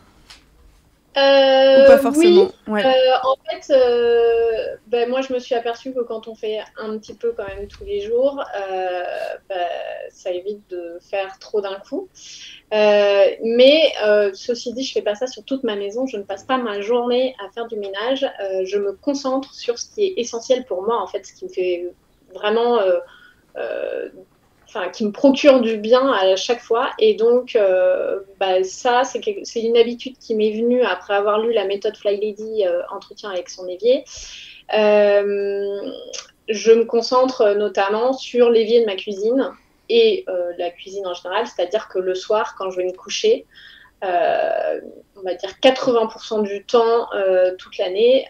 Ou pas forcément. Oui, ouais. En fait, moi je me suis aperçue que quand on fait un petit peu quand même tous les jours, ça évite de faire trop d'un coup. Mais ceci dit, je fais pas ça sur toute ma maison. Je ne passe pas ma journée à faire du ménage. Je me concentre sur ce qui est essentiel pour moi, en fait, ce qui me fait vraiment... qui me procure du bien à chaque fois. Et donc, ça, c'est une habitude qui m'est venue après avoir lu la méthode Fly Lady, Entretien avec son évier. Je me concentre notamment sur l'évier de ma cuisine et la cuisine en général, c'est-à-dire que le soir, quand je vais me coucher, on va dire 80% du temps, toute l'année,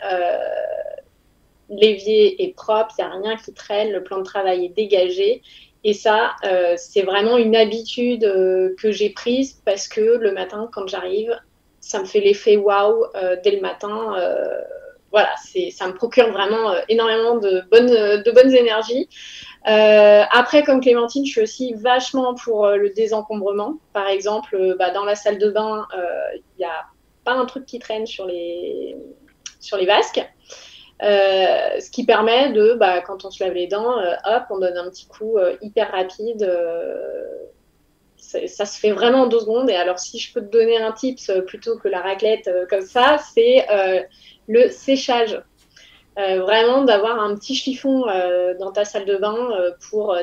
l'évier est propre, il n'y a rien qui traîne, le plan de travail est dégagé. Et ça, c'est vraiment une habitude que j'ai prise parce que le matin, quand j'arrive, ça me fait l'effet waouh dès le matin. Ça me procure vraiment énormément de bonnes énergies. Après, comme Clémentine, je suis aussi vachement pour le désencombrement. Par exemple, dans la salle de bain, il n'y a pas un truc qui traîne sur les vasques. Ce qui permet de, quand on se lave les dents, on donne un petit coup hyper rapide. Ça se fait vraiment en 2 secondes. Et alors, si je peux te donner un tips plutôt que la raclette comme ça, c'est le séchage. Vraiment d'avoir un petit chiffon dans ta salle de bain pour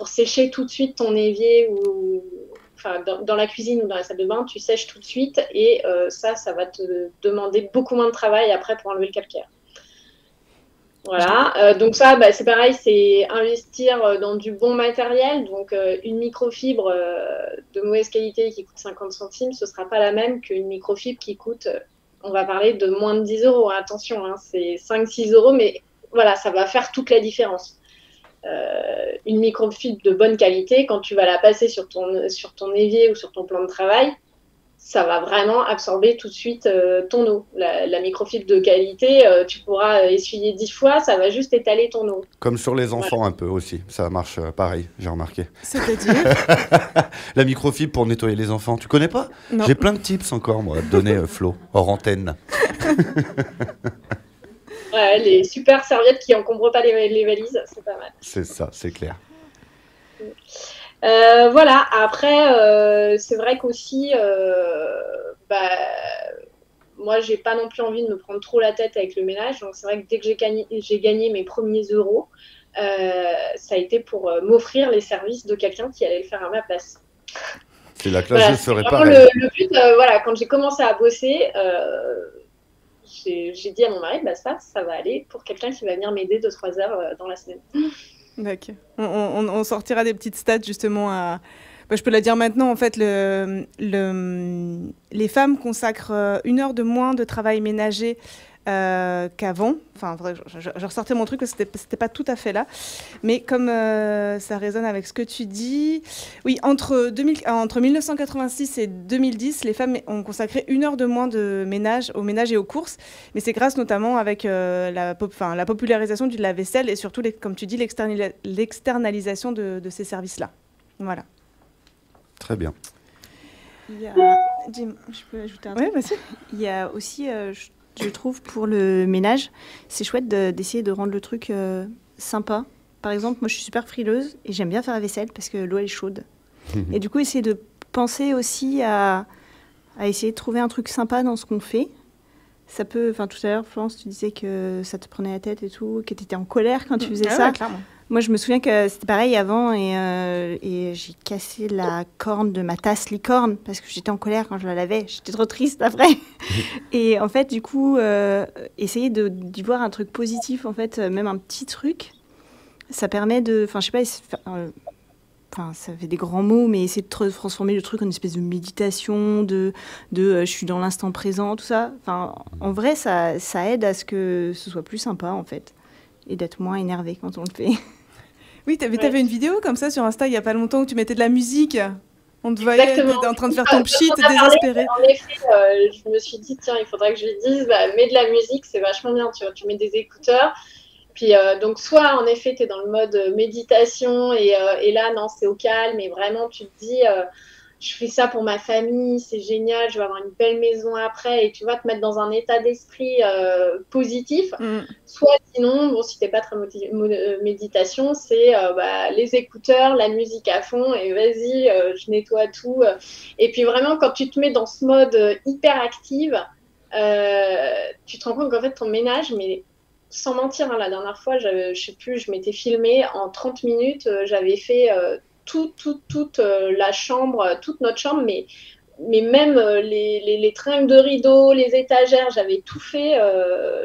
sécher tout de suite ton évier ou dans la cuisine ou dans la salle de bain, tu sèches tout de suite et ça va te demander beaucoup moins de travail après pour enlever le calcaire. Voilà, donc ça, c'est pareil, c'est investir dans du bon matériel. Donc, une microfibre de mauvaise qualité qui coûte 50 centimes, ce ne sera pas la même qu'une microfibre qui coûte, on va parler de moins de 10 euros. Attention, c'est 5-6 euros, mais voilà, ça va faire toute la différence. Une microfibre de bonne qualité, quand tu vas la passer sur ton évier ou sur ton plan de travail, ça va vraiment absorber tout de suite ton eau. La microfibre de qualité, tu pourras essuyer 10 fois, ça va juste étaler ton eau. Comme sur les enfants un peu aussi, ça marche pareil, j'ai remarqué. C'est-à-dire la microfibre pour nettoyer les enfants, tu connais pas ? Non. J'ai plein de tips encore, moi, à te donner, Flo, hors antenne. Ouais, les super serviettes qui encombrent pas les valises, c'est pas mal. C'est ça, c'est clair. Voilà, après, c'est vrai qu'aussi, moi, j'ai pas non plus envie de me prendre trop la tête avec le ménage. Donc, c'est vrai que dès que j'ai gagné mes premiers euros, ça a été pour m'offrir les services de quelqu'un qui allait le faire à ma place. C'est la classe, je ferais pareil. Le but, voilà, quand j'ai commencé à bosser, j'ai dit à mon mari, ça va aller pour quelqu'un qui va venir m'aider 2-3 heures dans la semaine. D'accord. On sortira des petites stats justement à... je peux la dire maintenant, en fait, les femmes consacrent 1 heure de moins de travail ménager qu'avant. Enfin, je ressortais mon truc, c'était pas tout à fait là. Mais comme ça résonne avec ce que tu dis, oui, entre 1986 et 2010, les femmes ont consacré 1 heure de moins de ménage, au ménage et aux courses. Mais c'est grâce notamment avec la popularisation du lave-vaisselle et surtout, comme tu dis, l'externalisation de ces services-là. Voilà. Très bien. Jim, je peux ajouter un truc? Oui, vas-y. Il y a aussi, je trouve, pour le ménage, c'est chouette d'essayer de rendre le truc sympa. Par exemple, moi, je suis super frileuse et j'aime bien faire la vaisselle parce que l'eau, elle est chaude. Et du coup, essayer de penser aussi à essayer de trouver un truc sympa dans ce qu'on fait. Ça peut... Enfin, tout à l'heure, Florence, tu disais que ça te prenait la tête et tout, que tu étais en colère quand tu faisais ça. Ouais, clairement. Moi, je me souviens que c'était pareil avant et j'ai cassé la corne de ma tasse licorne parce que j'étais en colère quand je la lavais. J'étais trop triste après. Et en fait, du coup, essayer d'y voir un truc positif, en fait, même un petit truc, ça permet de... Enfin, je sais pas, ça fait des grands mots, mais essayer de transformer le truc en une espèce de méditation, je suis dans l'instant présent, tout ça. Enfin, en vrai, ça aide à ce que ce soit plus sympa, en fait, et d'être moins énervé quand on le fait. Oui, t'avais une vidéo comme ça sur Insta il n'y a pas longtemps où tu mettais de la musique. On te voyait, t'étais en train de faire ton pchit, désespéré. En effet, je me suis dit, tiens, il faudrait que je lui dise, mets de la musique, c'est vachement bien, tu vois, tu mets des écouteurs. Puis, donc, soit, en effet, tu es dans le mode méditation et là, non, c'est au calme et vraiment, tu te dis... je fais ça pour ma famille, c'est génial, je vais avoir une belle maison après, et tu vas te mettre dans un état d'esprit positif. Soit sinon, bon, si t'es pas très méditation, c'est les écouteurs, la musique à fond, et vas-y, je nettoie tout. Et puis vraiment, quand tu te mets dans ce mode hyper active, tu te rends compte qu'en fait, ton ménage, mais sans mentir, hein, la dernière fois, je sais plus, je m'étais filmée, en 30 minutes, j'avais fait... toute la chambre, toute notre chambre, mais même les tringles de rideaux, les étagères, j'avais tout fait,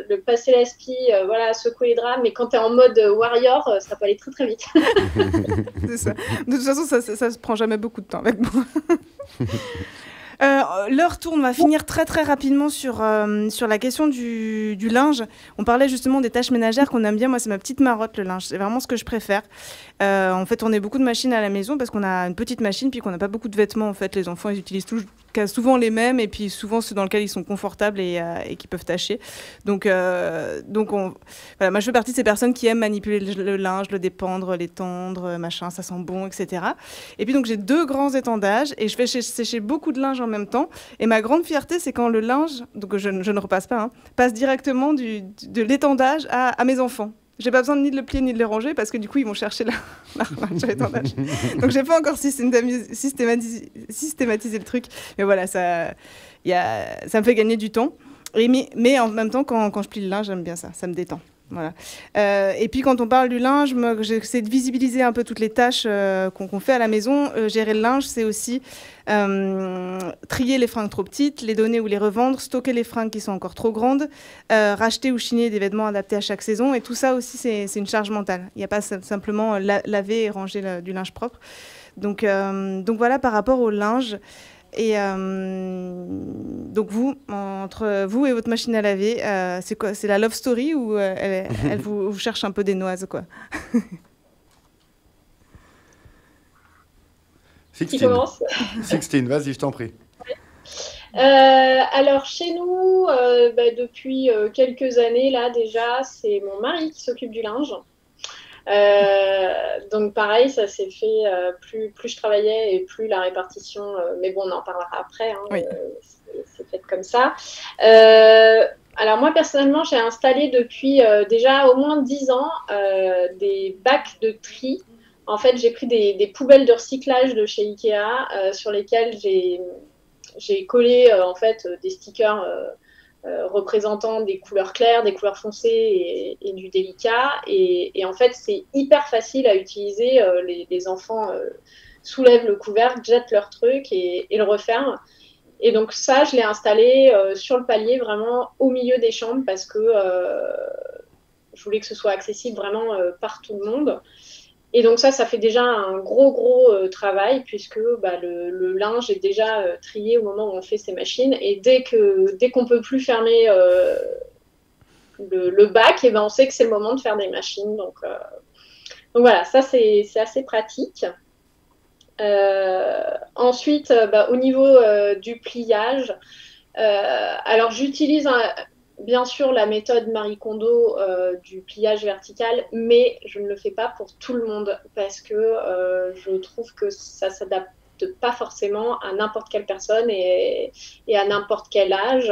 le passer l'aspi, voilà, secouer les draps, mais quand tu es en mode warrior, ça peut aller très très vite. C'est ça. De toute façon, ça se prend jamais beaucoup de temps avec moi. L'heure tourne, on va finir très très rapidement sur la question du linge. On parlait justement des tâches ménagères qu'on aime bien. Moi, c'est ma petite marotte, le linge. C'est vraiment ce que je préfère. En fait, on a beaucoup de machines à la maison parce qu'on a une petite machine puis qu'on n'a pas beaucoup de vêtements. En fait, les enfants, ils utilisent souvent les mêmes et puis souvent ceux dans lesquels ils sont confortables et qui peuvent tâcher. Donc voilà, moi, je fais partie de ces personnes qui aiment manipuler le linge, le dépendre, l'étendre, machin, ça sent bon, etc. Et puis donc, j'ai 2 grands étendages et je fais sécher beaucoup de linge en même temps. Et ma grande fierté, c'est quand le linge, donc je ne repasse pas, passe directement de l'étendage à mes enfants. J'ai pas besoin ni de le plier ni de le ranger parce que du coup, ils vont chercher la marge à l'étendage. Donc, j'ai pas encore systématisé le truc. Mais voilà, ça me fait gagner du temps. Mais en même temps, quand je plie le linge, j'aime bien ça. Ça me détend. Voilà. Et puis quand on parle du linge, j'essaie de visibiliser un peu toutes les tâches qu'on fait à la maison. Gérer le linge, c'est aussi trier les fringues trop petites, les donner ou les revendre, stocker les fringues qui sont encore trop grandes, racheter ou chiner des vêtements adaptés à chaque saison. Et tout ça aussi, c'est une charge mentale. Il n'y a pas simplement laver et ranger du linge propre. Donc voilà par rapport au linge. Et donc entre vous et votre machine à laver, c'est quoi? C'est la love story ou elle vous cherche un peu des noises, quoi? Sixtine, vas-y, je t'en prie. Alors chez nous, depuis quelques années là déjà, c'est mon mari qui s'occupe du linge. Donc pareil, ça s'est fait plus je travaillais et plus la répartition, mais bon, on en parlera après, oui. C'est fait comme ça. Alors moi personnellement, j'ai installé depuis déjà au moins 10 ans des bacs de tri En fait, j'ai pris des poubelles de recyclage de chez Ikea sur lesquelles j'ai collé en fait des stickers représentant des couleurs claires, des couleurs foncées et du délicat. Et en fait, c'est hyper facile à utiliser. Les enfants soulèvent le couvercle, jettent leur truc et le referment. Et donc ça, je l'ai installé sur le palier, vraiment au milieu des chambres, parce que je voulais que ce soit accessible vraiment par tout le monde. Et donc ça fait déjà un gros travail, puisque le linge est déjà trié au moment où on fait ces machines. Et dès qu'on peut plus fermer le bac, on sait que c'est le moment de faire des machines. Donc voilà, ça c'est assez pratique. Ensuite, au niveau du pliage, alors j'utilise bien sûr la méthode Marie Kondo du pliage vertical, mais je ne le fais pas pour tout le monde parce que je trouve que ça ne s'adapte pas forcément à n'importe quelle personne et à n'importe quel âge.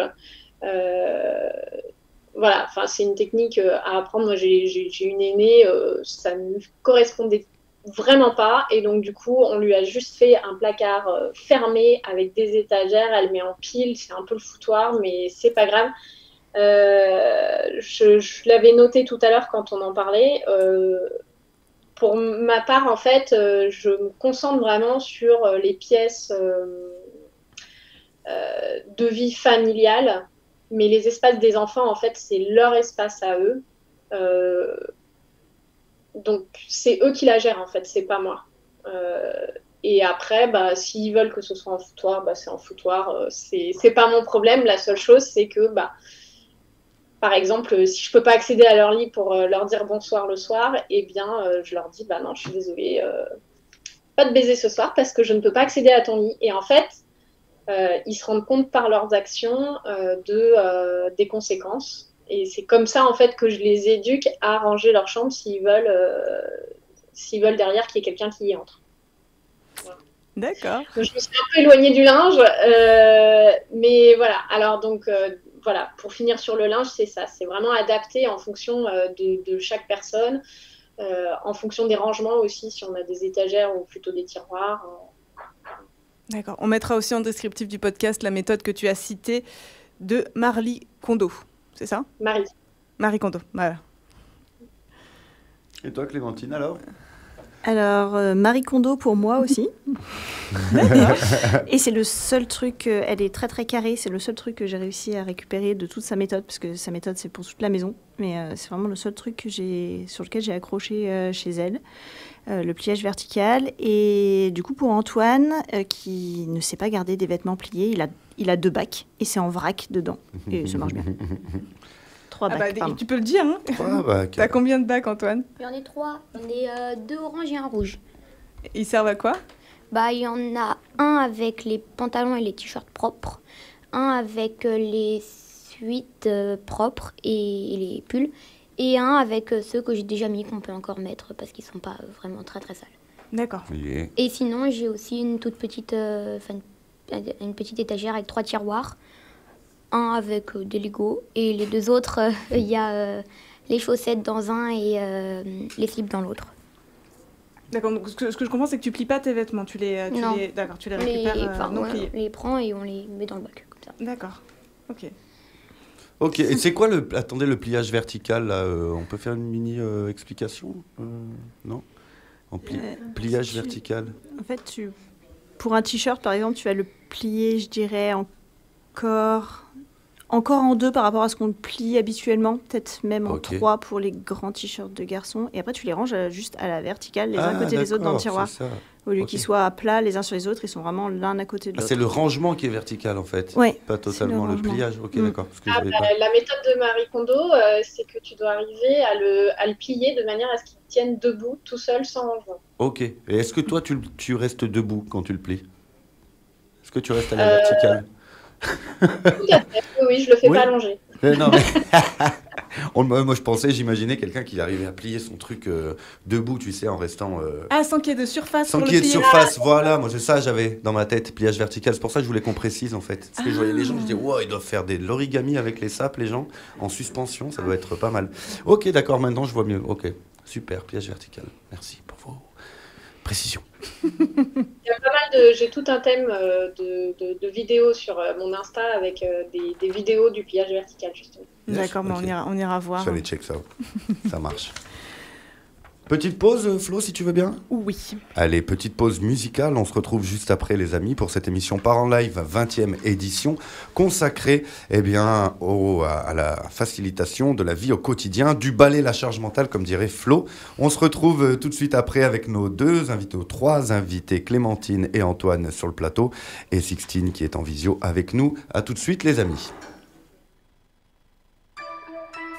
Voilà, c'est une technique à apprendre. Moi, j'ai une aînée, ça ne me correspondait vraiment pas, et donc du coup on lui a juste fait un placard fermé avec des étagères, elle met en pile, c'est un peu le foutoir, mais c'est pas grave. Je l'avais noté tout à l'heure quand on en parlait. Pour ma part, en fait, je me concentre vraiment sur les pièces de vie familiale, mais les espaces des enfants, en fait, c'est leur espace à eux. Donc, c'est eux qui la gèrent, en fait, c'est pas moi. Et après, s'ils veulent que ce soit en foutoir, c'est en foutoir. C'est pas mon problème. La seule chose, c'est que, par exemple, si je peux pas accéder à leur lit pour leur dire bonsoir le soir, je leur dis, non, je suis désolée, pas de baiser ce soir parce que je ne peux pas accéder à ton lit. Et en fait, ils se rendent compte par leurs actions des conséquences. Et c'est comme ça, en fait, que je les éduque à ranger leur chambre s'ils veulent derrière qu'il y ait quelqu'un qui y entre. Voilà. D'accord. Donc, je me suis un peu éloignée du linge, mais voilà. Alors, donc, voilà, pour finir sur le linge, c'est ça. C'est vraiment adapté en fonction de chaque personne, en fonction des rangements aussi, si on a des étagères ou plutôt des tiroirs. D'accord. On mettra aussi en descriptif du podcast la méthode que tu as citée de Marie Kondo. C'est ça ? Marie Kondo, voilà. Et toi, Clémentine, alors ? Alors, Marie Kondo pour moi aussi. D'accord. Et c'est le seul truc, elle est très très carrée, c'est le seul truc que j'ai réussi à récupérer de toute sa méthode, parce que sa méthode c'est pour toute la maison, mais c'est vraiment le seul truc sur lequel j'ai accroché chez elle, le pliage vertical. Et du coup pour Antoine, qui ne sait pas garder des vêtements pliés, il a 2 bacs et c'est en vrac dedans, et ça marche bien. 3 bacs, tu peux le dire, hein. 3 bacs. T'as combien de bacs, Antoine ? Il y en a 3. Il y en a 2 oranges et un rouge. Ils servent à quoi ? Il y en a un avec les pantalons et les t-shirts propres, un avec les suites propres et les pulls, et un avec ceux que j'ai déjà mis qu'on peut encore mettre parce qu'ils sont pas vraiment très très sales. D'accord. Yeah. Et sinon, j'ai aussi une toute petite, une petite étagère avec 3 tiroirs. Un avec des Lego et les 2 autres, il y a les chaussettes dans un et les slips dans l'autre. D'accord, donc ce que je comprends, c'est que tu plies pas tes vêtements, tu les récupères non pliés. On les prend et on les met dans le bac, comme ça. D'accord, ok. Ok, et c'est quoi le pliage vertical là, on peut faire une mini explication non pliage vertical. En fait, pour un t-shirt, par exemple, tu vas le plier, je dirais, encore en 2 par rapport à ce qu'on plie habituellement, peut-être même en 3 pour les grands t-shirts de garçons. Et après, tu les ranges juste à la verticale, les uns à côté des autres dans le tiroir. Au lieu qu'ils soient à plat les uns sur les autres, ils sont vraiment l'un à côté de l'autre. C'est le rangement qui est vertical en fait, pas totalement le pliage. Ok, d'accord. La méthode de Marie Kondo, c'est que tu dois arriver à le plier de manière à ce qu'il tienne debout, tout seul, sans rangement. Ok. Et est-ce que toi, tu restes debout quand tu le plies ? Est-ce que tu restes à la verticale ? Tout à fait. Oui, je le fais pas allonger. Non, mais moi, j'imaginais quelqu'un qui arrivait à plier son truc debout, tu sais, en restant... sans qu'il y ait de surface. Sans qu'il y ait de surface, voilà. Moi, c'est ça, j'avais dans ma tête, pliage vertical. C'est pour ça que je voulais qu'on précise, en fait. Parce que je voyais les gens, je disais, wow, ils doivent faire de l'origami avec les sapes, les gens, en suspension, ça doit être pas mal. Ok, d'accord, maintenant, je vois mieux. Ok, super, pliage vertical. Merci pour précision. Il y a pas mal de. J'ai tout un thème de vidéos sur mon Insta avec des vidéos du pliage vertical, justement. D'accord, Ok. on ira voir. Je vais aller check ça. Ça marche. Petite pause, Flo, si tu veux bien. Oui. Allez, petite pause musicale. On se retrouve juste après, les amis, pour cette émission Parents Live 20e édition, consacrée à la facilitation de la vie au quotidien, du balai la charge mentale, comme dirait Flo. On se retrouve tout de suite après avec nos trois invités, Clémentine et Antoine sur le plateau, et Sixtine qui est en visio avec nous. À tout de suite, les amis.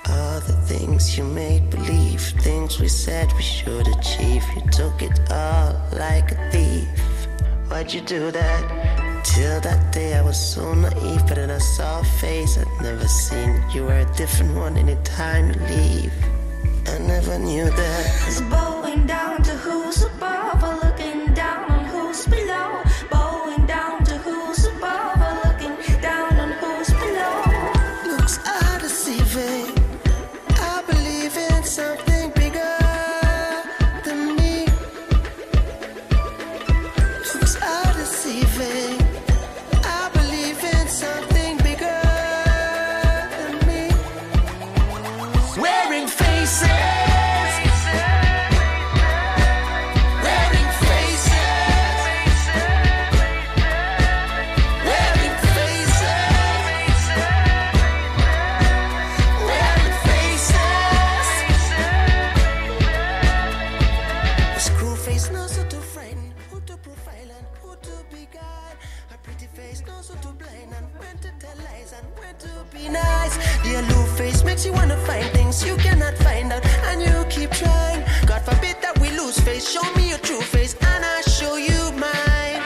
All the things you made believe, things we said we should achieve. You took it all like a thief. Why'd you do that? Till that day I was so naive, but then I saw a face I'd never seen. You were a different one anytime you leave. I never knew that. It's bowing down to who's above or looking down on who's below. Bowing down to who's above or looking down on who's below. Looks are deceiving. I believe in something bigger than me. Looks are deceiving. I believe in something bigger than me. Wearing faces. Wearing faces. Wearing faces. Wearing faces. A screw face knows who to frighten, who to profile and who to be guide. A pretty face knows who to blind and when to tell lies and when to be nice. The aloof face makes you wanna find things you cannot find out, and you keep trying. God forbid that we lose face. Show me your true face and I show you mine.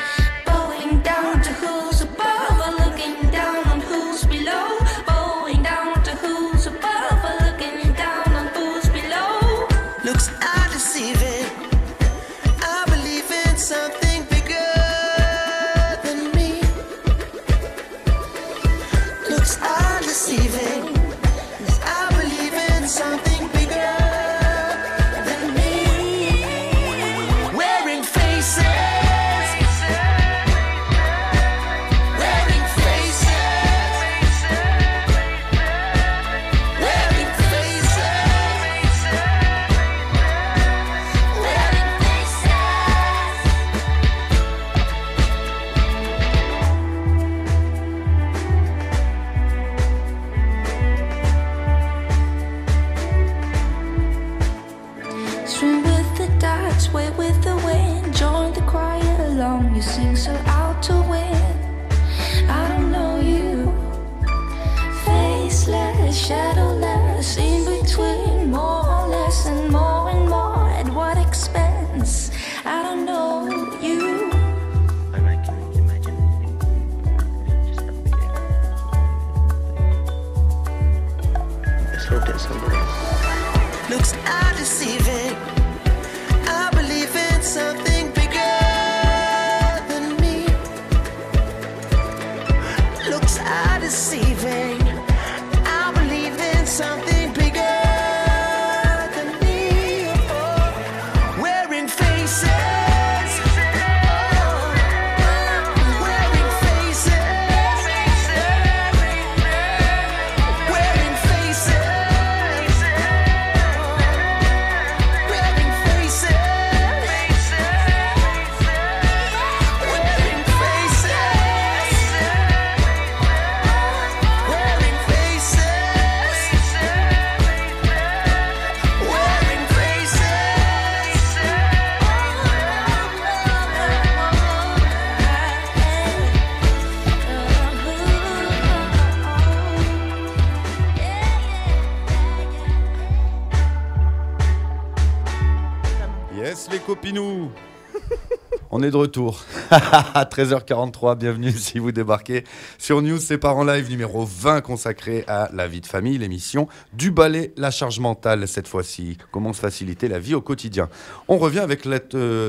Bowing down to who's above or looking down on who's below. Bowing down to who's above or looking down on who's below. Looks are deceiving. I believe in something bigger than me. Looks are deceiving. I believe in something bigger than me. Wearing faces. Wearing faces. Wearing faces. Wearing faces. Swim with the tide, sway with the wind. Join the choir along, you sing so out to win. I don't know you. Faceless, shadowless, in between. More or less and more at what expense? I don't know you. Let's hope that somebody looks are deceiving. I believe in something bigger than me. Looks are deceiving. I believe in something bigger than me. Oh, wearing faces. Wearing faces. Wearing faces. Wearing faces. Wearing faces. Wearing faces. Wearing Yes, les copinous. On est de retour à 13h43, bienvenue si vous débarquez sur News, c'est Parents Live numéro 20 consacré à la vie de famille, l'émission du balai, la charge mentale cette fois-ci, comment se faciliter la vie au quotidien. On revient avec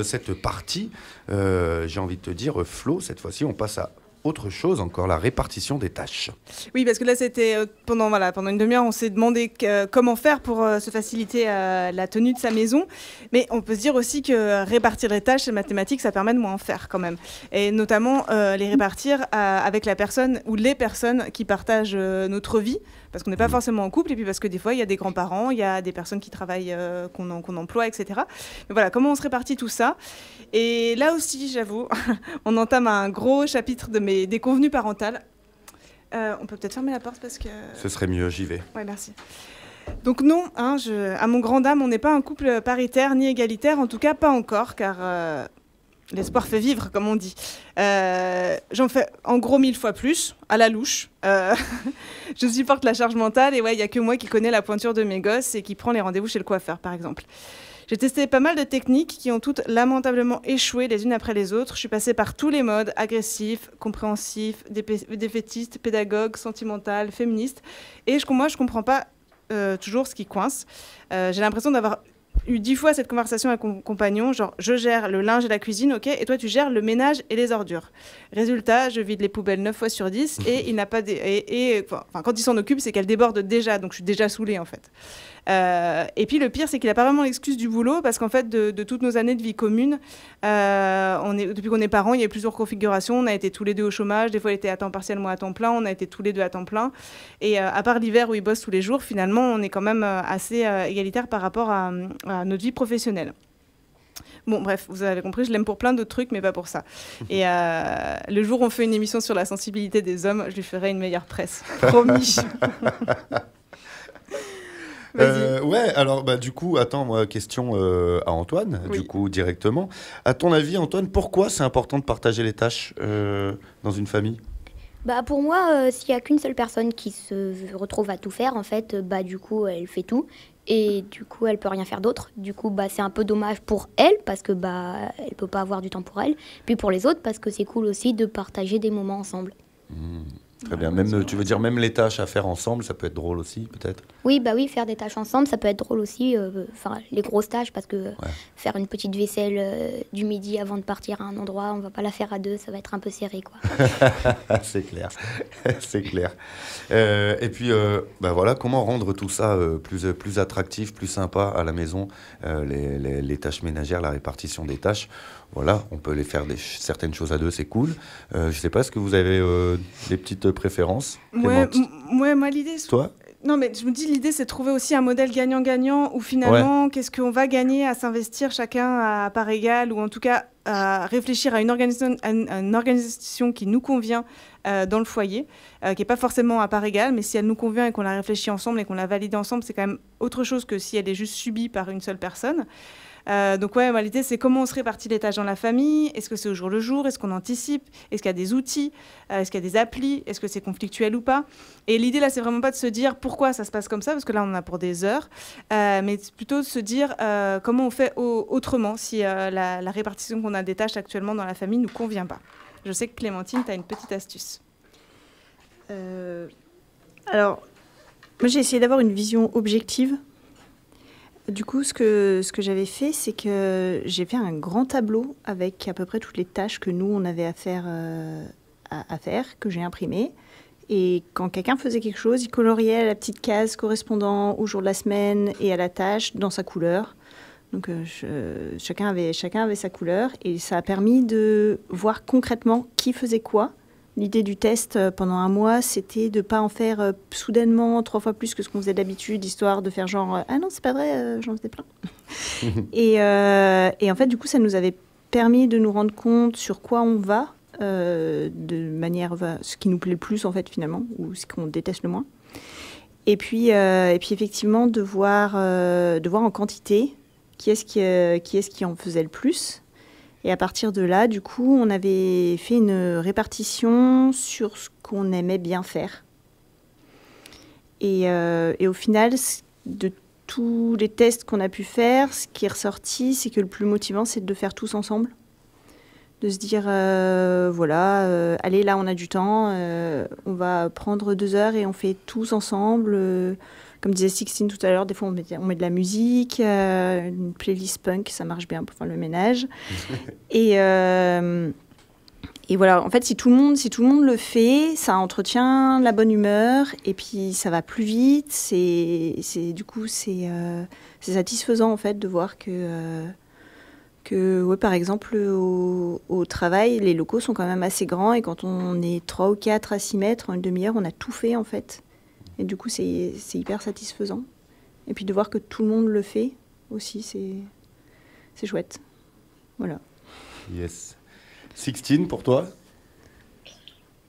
cette partie, j'ai envie de te dire Flo, cette fois-ci on passe à autre chose encore, la répartition des tâches. Oui, parce que là, c'était pendant une demi-heure, on s'est demandé comment faire pour se faciliter la tenue de sa maison. Mais on peut se dire aussi que répartir les tâches, les mathématiques, ça permet de moins en faire quand même. Et notamment les répartir avec la personne ou les personnes qui partagent notre vie. Parce qu'on n'est pas forcément en couple, et puis parce que des fois, il y a des grands-parents, il y a des personnes qui travaillent, qu'on emploie, etc. Mais voilà, comment on se répartit tout ça? Et là aussi, j'avoue, on entame un gros chapitre des déconvenues parentales. On peut peut-être fermer la porte parce que... Ce serait mieux, j'y vais. Oui, merci. Donc non, à mon grand dame, on n'est pas un couple paritaire ni égalitaire, en tout cas pas encore, car l'espoir fait vivre, comme on dit. J'en fais en gros 1000 fois plus, à la louche. Je supporte la charge mentale et ouais, il n'y a que moi qui connais la pointure de mes gosses et qui prend les rendez-vous chez le coiffeur, par exemple. J'ai testé pas mal de techniques qui ont toutes lamentablement échoué les unes après les autres. Je suis passée par tous les modes, agressif, compréhensif, défaitiste, pédagogue, sentimental, féministe. Et moi, je comprends pas toujours ce qui coince. J'ai l'impression d'avoir eu 10 fois cette conversation avec mon compagnon, genre je gère le linge et la cuisine, ok, et toi tu gères le ménage et les ordures. Résultat, je vide les poubelles 9 fois sur 10 et il n'a pas quand il s'en occupe, c'est qu'elle déborde déjà, donc je suis déjà saoulée en fait. Et puis le pire, c'est qu'il n'a pas vraiment l'excuse du boulot parce qu'en fait, de toutes nos années de vie commune, depuis qu'on est parents, il y a eu plusieurs configurations. On a été tous les deux au chômage. Des fois, il était à temps partiel, moi à temps plein. On a été tous les deux à temps plein. Et à part l'hiver où il bosse tous les jours, finalement, on est quand même assez égalitaire par rapport à notre vie professionnelle. Bon, bref, vous avez compris, je l'aime pour plein d'autres trucs, mais pas pour ça. Et le jour où on fait une émission sur la sensibilité des hommes, je lui ferai une meilleure presse. Promis. Ouais, alors du coup, attends, moi, question à Antoine, Oui. du coup, directement. À ton avis, Antoine, pourquoi c'est important de partager les tâches dans une famille? Bah pour moi, s'il n'y a qu'une seule personne qui se retrouve à tout faire, en fait, du coup, elle fait tout. Et du coup, elle peut rien faire d'autre. Du coup, c'est un peu dommage pour elle, parce que elle peut pas avoir du temps pour elle. Puis pour les autres, parce que c'est cool aussi de partager des moments ensemble. Très bien. Même, tu veux dire même les tâches à faire ensemble, ça peut être drôle aussi, peut-être? Oui, faire des tâches ensemble, ça peut être drôle aussi. Les grosses tâches, parce que faire une petite vaisselle du midi avant de partir à un endroit, on va pas la faire à deux, ça va être un peu serré, quoi. C'est clair, c'est clair. Et puis, voilà, comment rendre tout ça plus attractif, plus sympa à la maison, les tâches ménagères, la répartition des tâches. Voilà, on peut les faire certaines choses à deux, c'est cool. Je sais pas, est-ce que vous avez des petites préférences? Ouais, moi l'idée... Toi? Non, mais je me dis, l'idée, c'est de trouver aussi un modèle gagnant-gagnant où finalement, qu'est-ce qu'on va gagner à s'investir chacun à part égale, ou en tout cas à réfléchir à une organisation qui nous convient dans le foyer, qui n'est pas forcément à part égale, mais si elle nous convient et qu'on la réfléchit ensemble et qu'on la valide ensemble, c'est quand même autre chose que si elle est juste subie par une seule personne. Donc l'idée, c'est comment on se répartit les tâches dans la famille. Est-ce que c'est au jour le jour? Est-ce qu'on anticipe? Est-ce qu'il y a des outils? Est-ce qu'il y a des applis? Est-ce que c'est conflictuel ou pas? Et l'idée, là, c'est vraiment pas de se dire pourquoi ça se passe comme ça, parce que là, on en a pour des heures, mais plutôt de se dire comment on fait autrement si la répartition qu'on a des tâches actuellement dans la famille ne nous convient pas. Je sais que Clémentine, tu as une petite astuce. Alors, moi, j'ai essayé d'avoir une vision objective. Du coup, ce que j'avais fait, c'est que j'ai fait un grand tableau avec à peu près toutes les tâches que nous, on avait à faire, que j'ai imprimées. Et quand quelqu'un faisait quelque chose, il coloriait la petite case correspondant au jour de la semaine et à la tâche dans sa couleur. Donc, chacun avait sa couleur. Et ça a permis de voir concrètement qui faisait quoi. L'idée du test pendant un mois, c'était de ne pas en faire soudainement 3 fois plus que ce qu'on faisait d'habitude, histoire de faire genre « Ah non, c'est pas vrai, j'en faisais plein ». Et en fait, du coup, ça nous avait permis de nous rendre compte sur quoi on va, de manière ce qui nous plaît le plus, en fait, finalement, ou ce qu'on déteste le moins. Et puis effectivement, de voir en quantité qui est-ce qui en faisait le plus. Et à partir de là, du coup, on avait fait une répartition sur ce qu'on aimait bien faire. Et au final, de tous les tests qu'on a pu faire, ce qui est ressorti, c'est que le plus motivant, c'est de faire tous ensemble. De se dire, allez, là, on a du temps, on va prendre 2 heures et on fait tous ensemble. Comme disait Sixtine tout à l'heure, des fois, on met de la musique, une playlist punk, ça marche bien pour faire le ménage. Et Et voilà, en fait, si tout le monde le fait, ça entretient la bonne humeur et puis ça va plus vite. C'est satisfaisant en fait de voir que ouais, par exemple au travail, les locaux sont quand même assez grands et quand on est 3 ou 4 à s'y mettre en une demi-heure, on a tout fait en fait. Et du coup, c'est hyper satisfaisant. Et puis de voir que tout le monde le fait aussi, c'est chouette. Voilà. Yes. Sixtine, pour toi?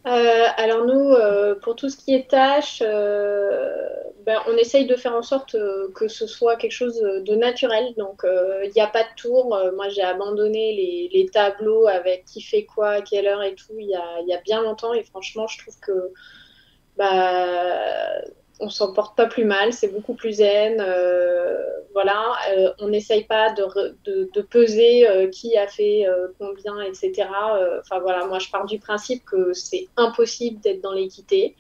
Alors nous, pour tout ce qui est tâches, on essaye de faire en sorte que ce soit quelque chose de naturel. Donc, il n'y a pas de tour. Moi, j'ai abandonné les tableaux avec qui fait quoi, à quelle heure et tout, il y a bien longtemps. Et franchement, je trouve que on s'en porte pas plus mal. C'est beaucoup plus zen. Voilà. On n'essaye pas de peser qui a fait combien, etc. Enfin, voilà, moi, je pars du principe que c'est impossible d'être dans l'équité.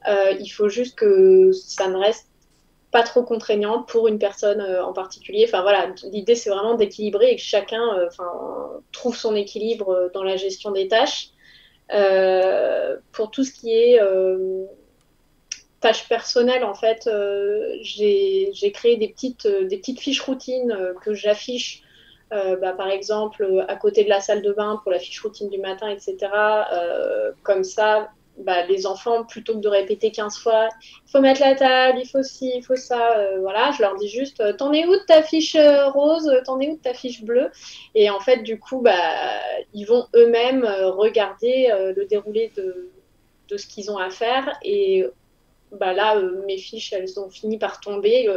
Il faut juste que ça ne reste pas trop contraignant pour une personne en particulier. Enfin voilà, l'idée c'est vraiment d'équilibrer et que chacun trouve son équilibre dans la gestion des tâches. Pour tout ce qui est tâches personnelles, en fait, j'ai créé des petites fiches routines que j'affiche. Par exemple, à côté de la salle de bain pour la fiche routine du matin, etc. Comme ça, les enfants, plutôt que de répéter 15 fois, il faut mettre la table, il faut ci, il faut ça, voilà, je leur dis juste, t'en es où de ta fiche rose, t'en es où de ta fiche bleue? Et en fait, du coup, ils vont eux-mêmes regarder le déroulé de ce qu'ils ont à faire. Et là, mes fiches, elles ont fini par tomber.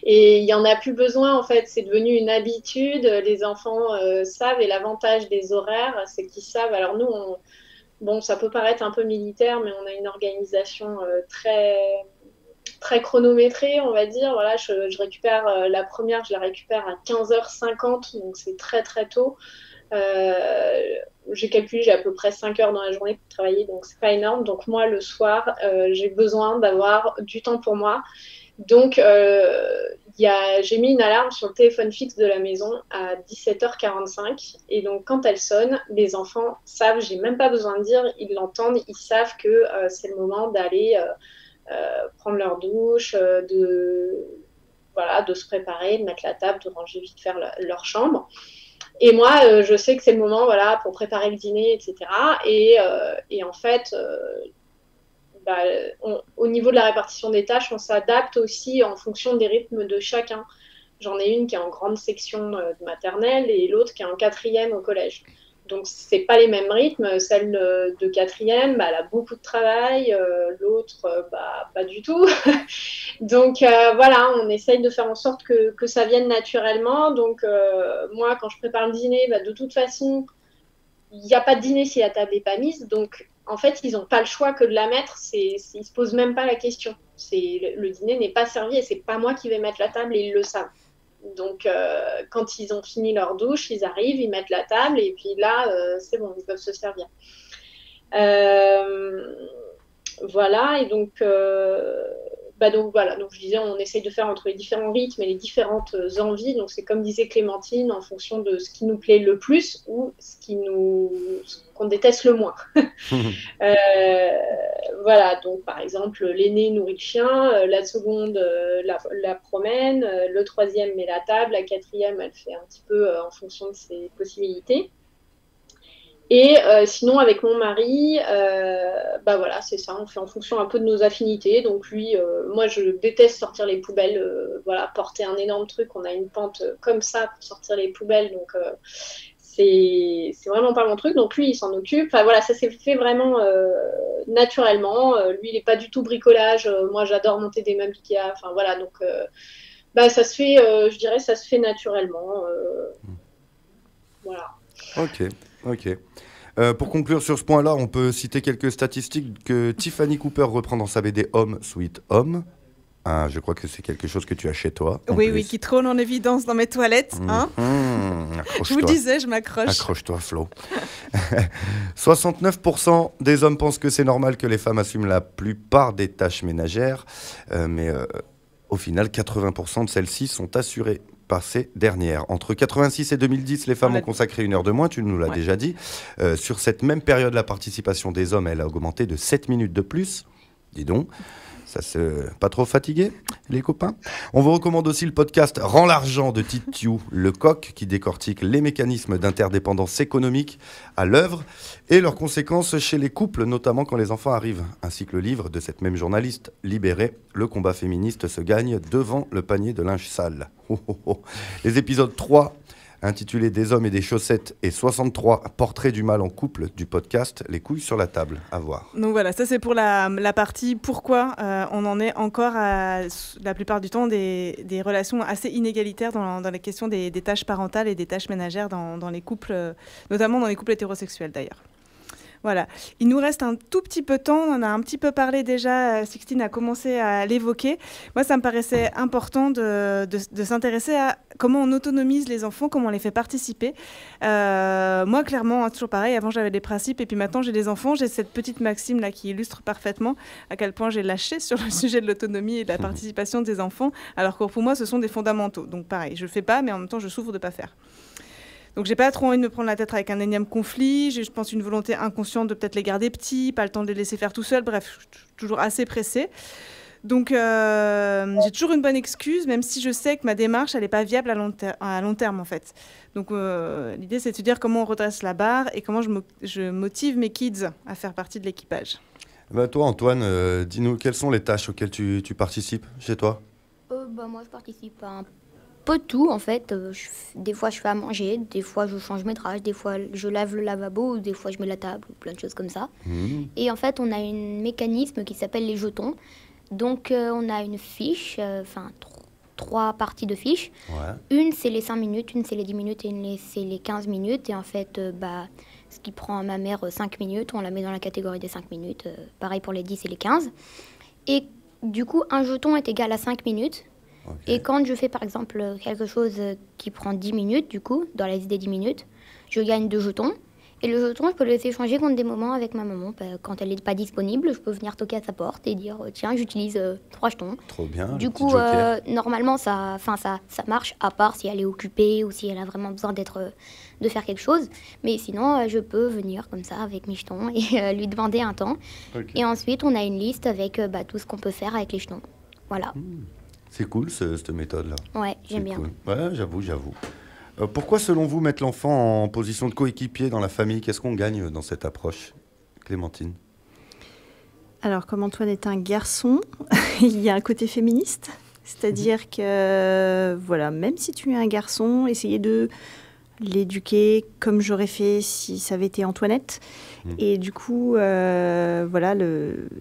Et il n'y en a plus besoin, en fait. C'est devenu une habitude. Les enfants savent. Et l'avantage des horaires, c'est qu'ils savent. Alors nous, bon, ça peut paraître un peu militaire, mais on a une organisation très, très chronométrée, on va dire. Voilà, je récupère la première, je la récupère à 15h50, donc c'est très, très tôt. J'ai calculé, j'ai à peu près 5 heures dans la journée pour travailler, donc c'est pas énorme. Donc moi, le soir, j'ai besoin d'avoir du temps pour moi. Donc, j'ai mis une alarme sur le téléphone fixe de la maison à 17h45. Et donc, quand elle sonne, les enfants savent, j'ai même pas besoin de dire, ils l'entendent, ils savent que c'est le moment d'aller prendre leur douche, de se préparer, de mettre la table, de ranger vite faire leur chambre. Et moi, je sais que c'est le moment, voilà, pour préparer le dîner, etc. Et en fait, au niveau de la répartition des tâches, on s'adapte aussi en fonction des rythmes de chacun. J'en ai une qui est en grande section de maternelle et l'autre qui est en 4e au collège. Donc, c'est pas les mêmes rythmes. Celle de 4e, elle a beaucoup de travail. L'autre, pas du tout. Donc, voilà, on essaye de faire en sorte que ça vienne naturellement. Donc, moi, quand je prépare le dîner, de toute façon, il n'y a pas de dîner si la table n'est pas mise. Donc, en fait, ils n'ont pas le choix que de la mettre. Ils ne se posent même pas la question. Le dîner n'est pas servi et ce n'est pas moi qui vais mettre la table et ils le savent. Donc, quand ils ont fini leur douche, ils arrivent, ils mettent la table et puis là, c'est bon, ils peuvent se servir. Voilà, et donc voilà. Donc, je disais, on essaye de faire entre les différents rythmes et les différentes envies. Donc, c'est comme disait Clémentine, en fonction de ce qui nous plaît le plus ou ce qu'on déteste le moins. Voilà, donc par exemple, l'aîné nourrit le chien, la seconde la promène, le 3e met la table, la 4e, elle fait un petit peu en fonction de ses possibilités. Et sinon, avec mon mari, voilà, c'est ça, on fait en fonction un peu de nos affinités. Donc lui, moi, je déteste sortir les poubelles, voilà, porter un énorme truc. On a une pente comme ça pour sortir les poubelles, donc c'est vraiment pas mon truc. Donc lui, il s'en occupe. Enfin voilà, ça s'est fait vraiment naturellement. Lui, il est pas du tout bricolage. Moi, j'adore monter des meubles Ikea. Enfin voilà, donc ça se fait, je dirais, ça se fait naturellement. Voilà. Ok. Pour conclure sur ce point-là, on peut citer quelques statistiques que Tiffany Cooper reprend dans sa BD Homme, Sweet Home. Je crois que c'est quelque chose que tu as chez toi. Oui, qui trône en évidence dans mes toilettes. Je vous disais, je m'accroche. Accroche-toi, Flo. 69% des hommes pensent que c'est normal que les femmes assument la plupart des tâches ménagères, mais au final, 80% de celles-ci sont assurées par ces dernières. Entre 86 et 2010, les femmes ont consacré 1 heure de moins, tu nous l'as déjà dit. Sur cette même période, la participation des hommes, elle a augmenté de 7 minutes de plus. Dis donc. Ça c'est pas trop fatigué, les copains? On vous recommande aussi le podcast Rends l'argent de Titiou Lecoq, qui décortique les mécanismes d'interdépendance économique à l'œuvre et leurs conséquences chez les couples, notamment quand les enfants arrivent. Ainsi que le livre de cette même journaliste libérée, Le combat féministe se gagne devant le panier de linge sale. Les épisodes 3, intitulé Des hommes et des chaussettes, et 63 Portraits du mal en couple du podcast Les couilles sur la table. À voir. Donc voilà, ça c'est pour la partie pourquoi on en est encore à la plupart du temps des relations assez inégalitaires dans la question des tâches parentales et des tâches ménagères dans les couples, notamment dans les couples hétérosexuels d'ailleurs. Voilà. Il nous reste un tout petit peu de temps. On en a un petit peu parlé déjà. Sixtine a commencé à l'évoquer. Moi, ça me paraissait important de s'intéresser à comment on autonomise les enfants, comment on les fait participer. Moi, clairement, toujours pareil. Avant, j'avais des principes et puis maintenant, j'ai des enfants. J'ai cette petite maxime là qui illustre parfaitement à quel point j'ai lâché sur le sujet de l'autonomie et de la participation des enfants, alors que pour moi, ce sont des fondamentaux. Donc, pareil, je ne fais pas, mais en même temps, je souffre de ne pas faire. Donc j'ai pas trop envie de me prendre la tête avec un énième conflit, j'ai, je pense, une volonté inconsciente de peut-être les garder petits, pas le temps de les laisser faire tout seuls, bref, je suis toujours assez pressée. Donc j'ai toujours une bonne excuse, même si je sais que ma démarche, elle n'est pas viable à long terme en fait. Donc l'idée c'est de se dire comment on redresse la barre et comment je motive mes kids à faire partie de l'équipage. Bah toi Antoine, dis-nous quelles sont les tâches auxquelles tu participes chez toi? Moi je participe à un peu de tout en fait. Des fois je fais à manger, des fois je change mes draps, des fois je lave le lavabo, des fois je mets la table, plein de choses comme ça. Et en fait on a un mécanisme qui s'appelle les jetons. Donc on a une fiche, 3 parties de fiches. Ouais. Une c'est les 5 minutes, une c'est les 10 minutes et une c'est les 15 minutes. Et en fait, ce qui prend à ma mère 5 minutes, on la met dans la catégorie des 5 minutes. Pareil pour les 10 et les 15. Et du coup, un jeton est égal à 5 minutes. Okay. Et quand je fais par exemple quelque chose qui prend 10 minutes, du coup, dans la liste des 10 minutes, je gagne 2 jetons. Et le jeton, je peux le laisser changer contre des moments avec ma maman. Quand elle n'est pas disponible, je peux venir toquer à sa porte et dire tiens, j'utilise 3 jetons. Trop bien. Du coup, normalement, ça marche, à part si elle est occupée ou si elle a vraiment besoin de faire quelque chose. Mais sinon, je peux venir comme ça avec mes jetons et lui demander un temps. Okay. Et ensuite, on a une liste avec tout ce qu'on peut faire avec les jetons. Voilà. C'est cool cette méthode-là. Ouais, j'aime bien. Cool. Ouais, j'avoue. Pourquoi, selon vous, mettre l'enfant en position de coéquipier dans la famille? Qu'est-ce qu'on gagne dans cette approche, Clémentine? Alors, comme Antoine est un garçon, il y a un côté féministe. C'est-à-dire que, voilà, même si tu es un garçon, essayer de l'éduquer comme j'aurais fait si ça avait été Antoinette. Et du coup,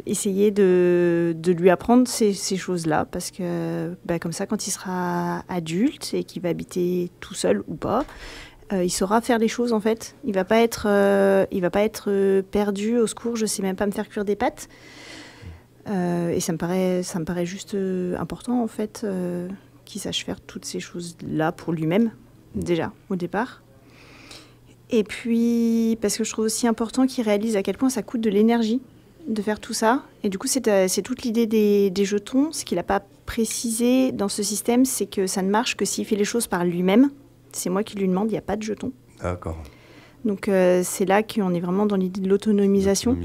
essayer de lui apprendre ces choses-là, parce que comme ça, quand il sera adulte et qu'il va habiter tout seul ou pas, il saura faire les choses en fait. Il va pas être perdu au secours. Je sais même pas me faire cuire des pâtes. Et ça me paraît juste important en fait qu'il sache faire toutes ces choses-là pour lui-même déjà au départ. Et puis, parce que je trouve aussi important qu'il réalise à quel point ça coûte de l'énergie de faire tout ça. Et du coup, c'est toute l'idée des jetons. Ce qu'il n'a pas précisé dans ce système, c'est que ça ne marche que s'il fait les choses par lui-même. C'est moi qui lui demande, il n'y a pas de jetons. D'accord. Donc, c'est là qu'on est vraiment dans l'idée de l'autonomisation.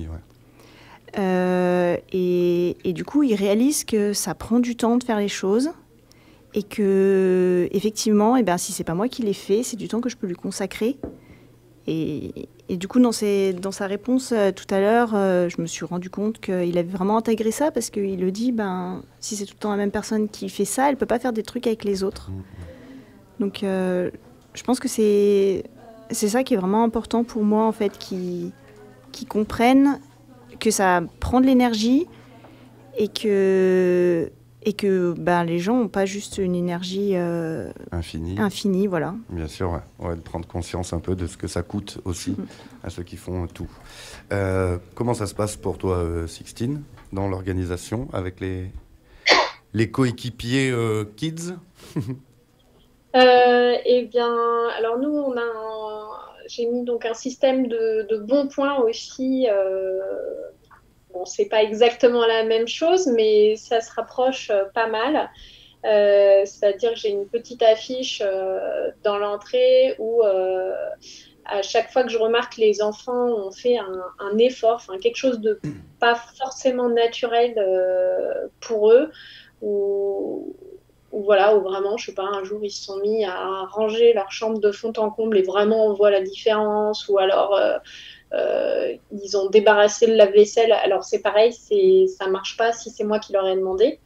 Et du coup, il réalise que ça prend du temps de faire les choses. Et que, effectivement, si c'est pas moi qui l'ai fait, c'est du temps que je peux lui consacrer. Et du coup, dans sa réponse tout à l'heure, je me suis rendu compte qu'il avait vraiment intégré ça parce qu'il le dit, si c'est tout le temps la même personne qui fait ça, elle ne peut pas faire des trucs avec les autres. Donc, je pense que c'est ça qui est vraiment important pour moi, en fait, qu'ils comprennent que ça prend de l'énergie et que les gens n'ont pas juste une énergie infinie, voilà. Bien sûr, ouais, de prendre conscience un peu de ce que ça coûte aussi à ceux qui font tout. Comment ça se passe pour toi, Sixtine, dans l'organisation avec les coéquipiers kids? Alors nous, j'ai mis donc un système de bons points aussi. Bon, c'est pas exactement la même chose, mais ça se rapproche pas mal. C'est-à-dire que j'ai une petite affiche dans l'entrée où à chaque fois que je remarque que les enfants ont fait un effort, enfin quelque chose de pas forcément naturel pour eux, ou voilà, ou vraiment, je sais pas, un jour ils se sont mis à ranger leur chambre de fond en comble et vraiment on voit la différence, ou alors ils ont débarrassé le lave-vaisselle. Alors c'est pareil, ça marche pas si c'est moi qui leur ai demandé.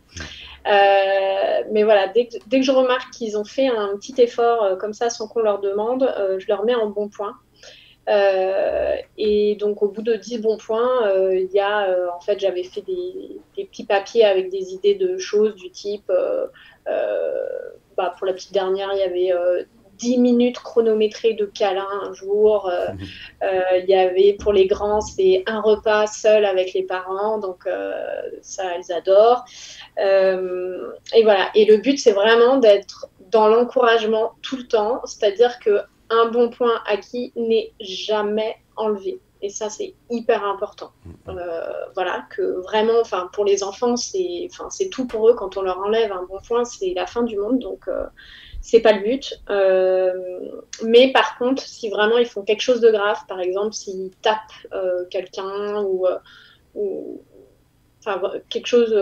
Mais voilà, dès que je remarque qu'ils ont fait un petit effort comme ça sans qu'on leur demande, je leur mets en bon point. Et donc au bout de 10 bons points, il y a en fait j'avais fait des petits papiers avec des idées de choses du type pour la petite dernière il y avait 10 minutes chronométrées de câlin un jour. Il y avait pour les grands, c'est un repas seul avec les parents, donc ça, elles adorent. Et voilà. Et le but, c'est vraiment d'être dans l'encouragement tout le temps, c'est-à-dire qu'un bon point acquis n'est jamais enlevé. Et ça, c'est hyper important. Voilà, que vraiment, enfin, pour les enfants, c'est tout pour eux. Quand on leur enlève un bon point, c'est la fin du monde. Donc, c'est pas le but. Mais par contre, si vraiment ils font quelque chose de grave, par exemple, s'ils tapent quelqu'un ou quelque chose,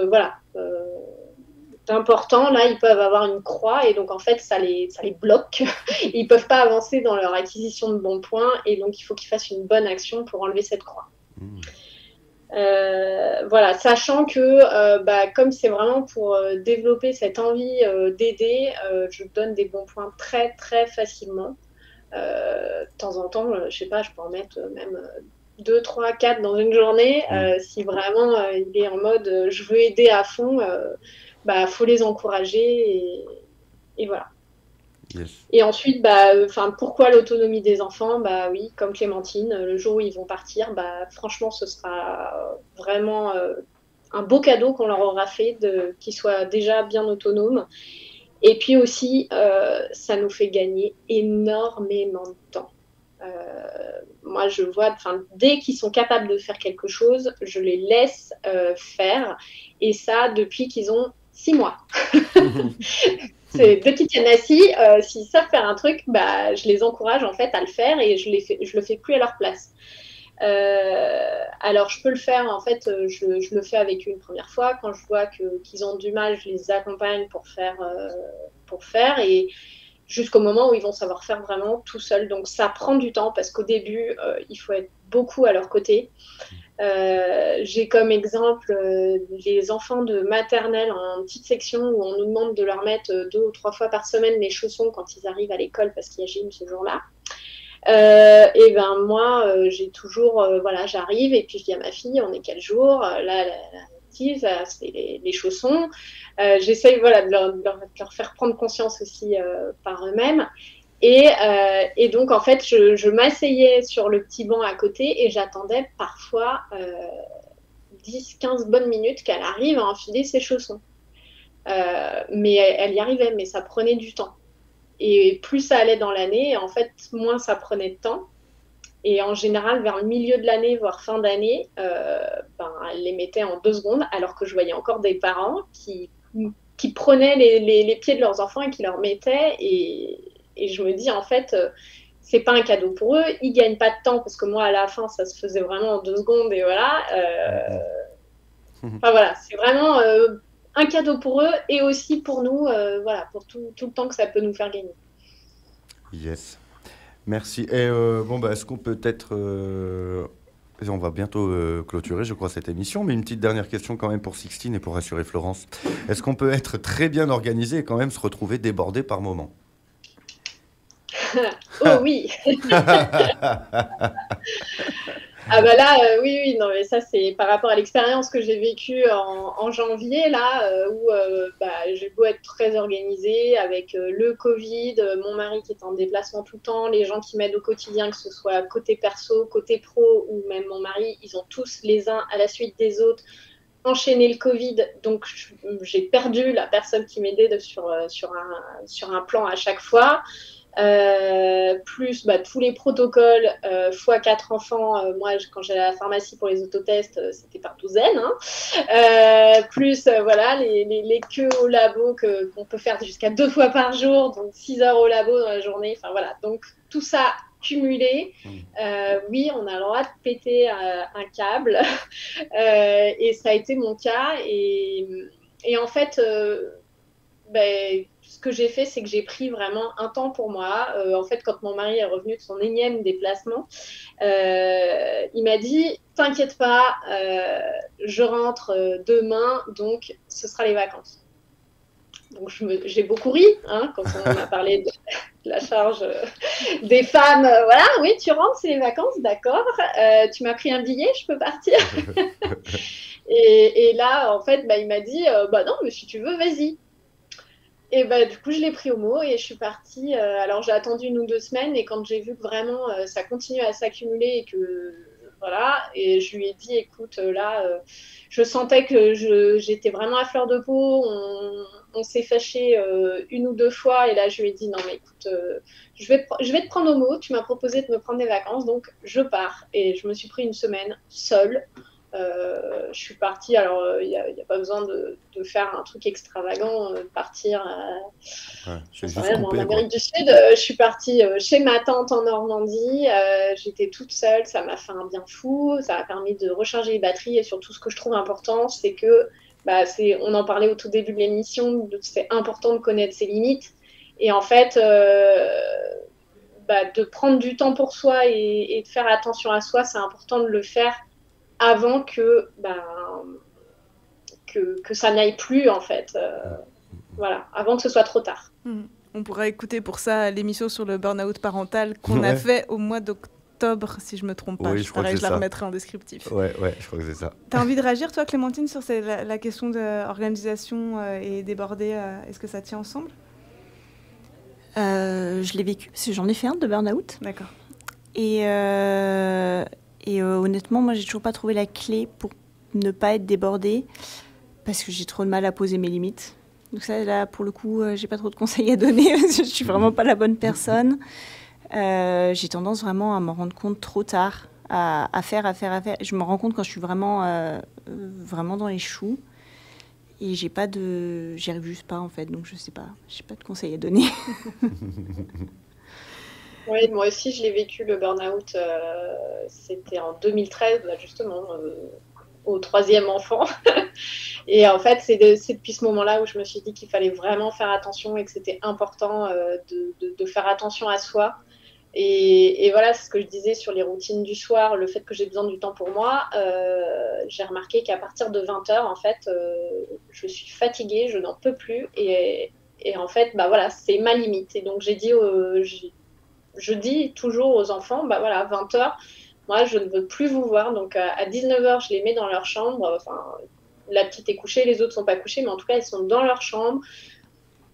d'important, là, ils peuvent avoir une croix et donc en fait, ça les bloque. Ils peuvent pas avancer dans leur acquisition de bons points et donc il faut qu'ils fassent une bonne action pour enlever cette croix. Voilà, sachant que comme c'est vraiment pour développer cette envie d'aider, je donne des bons points très très facilement. De temps en temps, je sais pas, je peux en mettre même 2, 3, 4 dans une journée. Si vraiment il est en mode je veux aider à fond, faut les encourager et voilà. Yes. Et ensuite, pourquoi l'autonomie des enfants ? Oui, comme Clémentine, le jour où ils vont partir, franchement, ce sera vraiment un beau cadeau qu'on leur aura fait, qu'ils soient déjà bien autonomes. Et puis aussi, ça nous fait gagner énormément de temps. Moi, je vois, dès qu'ils sont capables de faire quelque chose, je les laisse faire. Et ça, depuis qu'ils ont 6 mois. Dès qu'ils tiennent assis, s'ils savent faire un truc, je les encourage en fait à le faire et je le fais plus à leur place. Alors je peux le faire en fait, je le fais avec eux une première fois. Quand je vois qu'ils ont du mal, je les accompagne pour faire et jusqu'au moment où ils vont savoir faire vraiment tout seuls. Donc ça prend du temps parce qu'au début, il faut être beaucoup à leur côté. J'ai comme exemple les enfants de maternelle en petite section où on nous demande de leur mettre 2 ou 3 fois par semaine les chaussons quand ils arrivent à l'école parce qu'il y a gym ce jour-là. Moi, j'ai toujours, j'arrive et puis je dis à ma fille, on est quel jour ? Là, c'est les chaussons. J'essaye de leur faire prendre conscience aussi par eux-mêmes. Et donc, en fait, je m'asseyais sur le petit banc à côté et j'attendais parfois 10-15 bonnes minutes qu'elle arrive à enfiler ses chaussons. Mais elle y arrivait, mais ça prenait du temps. Et plus ça allait dans l'année, en fait, moins ça prenait de temps. Et en général, vers le milieu de l'année, voire fin d'année, elle les mettait en 2 secondes, alors que je voyais encore des parents qui prenaient les pieds de leurs enfants et qui leur mettaient. Et je me dis, en fait, c'est pas un cadeau pour eux. Ils gagnent pas de temps parce que moi, à la fin, ça se faisait vraiment en 2 secondes. Et voilà. Voilà, c'est vraiment un cadeau pour eux et aussi pour nous, pour tout le temps que ça peut nous faire gagner. Yes. Merci. Et est-ce qu'on peut être... on va bientôt clôturer, je crois, cette émission, mais une petite dernière question quand même pour Sixtine et pour rassurer Florence. Est-ce qu'on peut être très bien organisé et quand même se retrouver débordé par moments ? Oh oui. Oui, non, mais ça c'est par rapport à l'expérience que j'ai vécue en janvier là, où j'ai beau être très organisée avec le Covid, mon mari qui est en déplacement tout le temps, les gens qui m'aident au quotidien, que ce soit côté perso, côté pro ou même mon mari, ils ont tous les uns à la suite des autres enchaîné le Covid, donc j'ai perdu la personne qui m'aidait sur un plan à chaque fois. plus tous les protocoles fois 4 enfants. Moi, quand j'allais à la pharmacie pour les autotests, c'était par douzaine. Plus voilà, les queues au labo qu'on peut faire jusqu'à 2 fois par jour, donc 6 heures au labo dans la journée. Enfin voilà, donc tout ça cumulé, oui, on a le droit de péter un câble. Et ça a été mon cas. Et en fait, ce que j'ai fait, c'est que j'ai pris vraiment un temps pour moi. En fait, quand mon mari est revenu de son énième déplacement, il m'a dit « T'inquiète pas, je rentre demain, donc ce sera les vacances. » Donc j'ai beaucoup ri quand on m'a parlé de la charge des femmes. Voilà, oui, tu rentres, c'est les vacances, d'accord. Tu m'as pris un billet, je peux partir. et là, en fait, il m'a dit non, mais si tu veux, vas-y. Et du coup, je l'ai pris au mot et je suis partie. Alors, j'ai attendu 1 ou 2 semaines et quand j'ai vu que vraiment ça continuait à s'accumuler et que voilà, et je lui ai dit, écoute, là, je sentais que j'étais vraiment à fleur de peau. On s'est fâché 1 ou 2 fois et là, je lui ai dit, non, mais écoute, je vais te prendre au mot. Tu m'as proposé de me prendre des vacances, donc je pars. Et je me suis pris 1 semaine seule. Je suis partie, alors il n'y a pas besoin de faire un truc extravagant, de partir en Amérique du Sud. Je suis partie chez ma tante en Normandie, j'étais toute seule, ça m'a fait un bien fou, ça m'a permis de recharger les batteries et surtout ce que je trouve important, c'est que, on en parlait au tout début de l'émission, c'est important de connaître ses limites et en fait de prendre du temps pour soi et de faire attention à soi, c'est important de le faire avant que ça n'aille plus, en fait. Voilà, avant que ce soit trop tard. On pourra écouter pour ça l'émission sur le burn-out parental qu'on a fait au mois d'octobre, si je ne me trompe pas. Oui, je la remettrai en descriptif. Ouais, je crois que c'est ça. Tu as envie de réagir, toi, Clémentine, sur la question d'organisation et déborder est-ce que ça tient ensemble ? Je l'ai vécu, parce que j'en ai fait un de burn-out. D'accord. Et honnêtement, moi, j'ai toujours pas trouvé la clé pour ne pas être débordée parce que j'ai trop de mal à poser mes limites. Donc ça, là, pour le coup, j'ai pas trop de conseils à donner parce que je suis vraiment pas la bonne personne. J'ai tendance vraiment à m'en rendre compte trop tard, à faire. Je me rends compte quand je suis vraiment dans les choux et j'y arrive juste pas en fait. Donc je sais pas, j'ai pas de conseils à donner. Oui, moi aussi, je l'ai vécu, le burn-out. C'était en 2013, justement, au 3e enfant. Et en fait, c'est depuis ce moment-là où je me suis dit qu'il fallait vraiment faire attention et que c'était important de faire attention à soi. Et voilà, c'est ce que je disais sur les routines du soir, le fait que j'ai besoin du temps pour moi. J'ai remarqué qu'à partir de 20h, en fait, je suis fatiguée, je n'en peux plus. Et en fait, voilà, c'est ma limite. Et donc, j'ai dit... Je dis toujours aux enfants, 20h, moi, je ne veux plus vous voir. Donc, à 19h, je les mets dans leur chambre. Enfin, la petite est couchée, les autres ne sont pas couchés, mais en tout cas, ils sont dans leur chambre.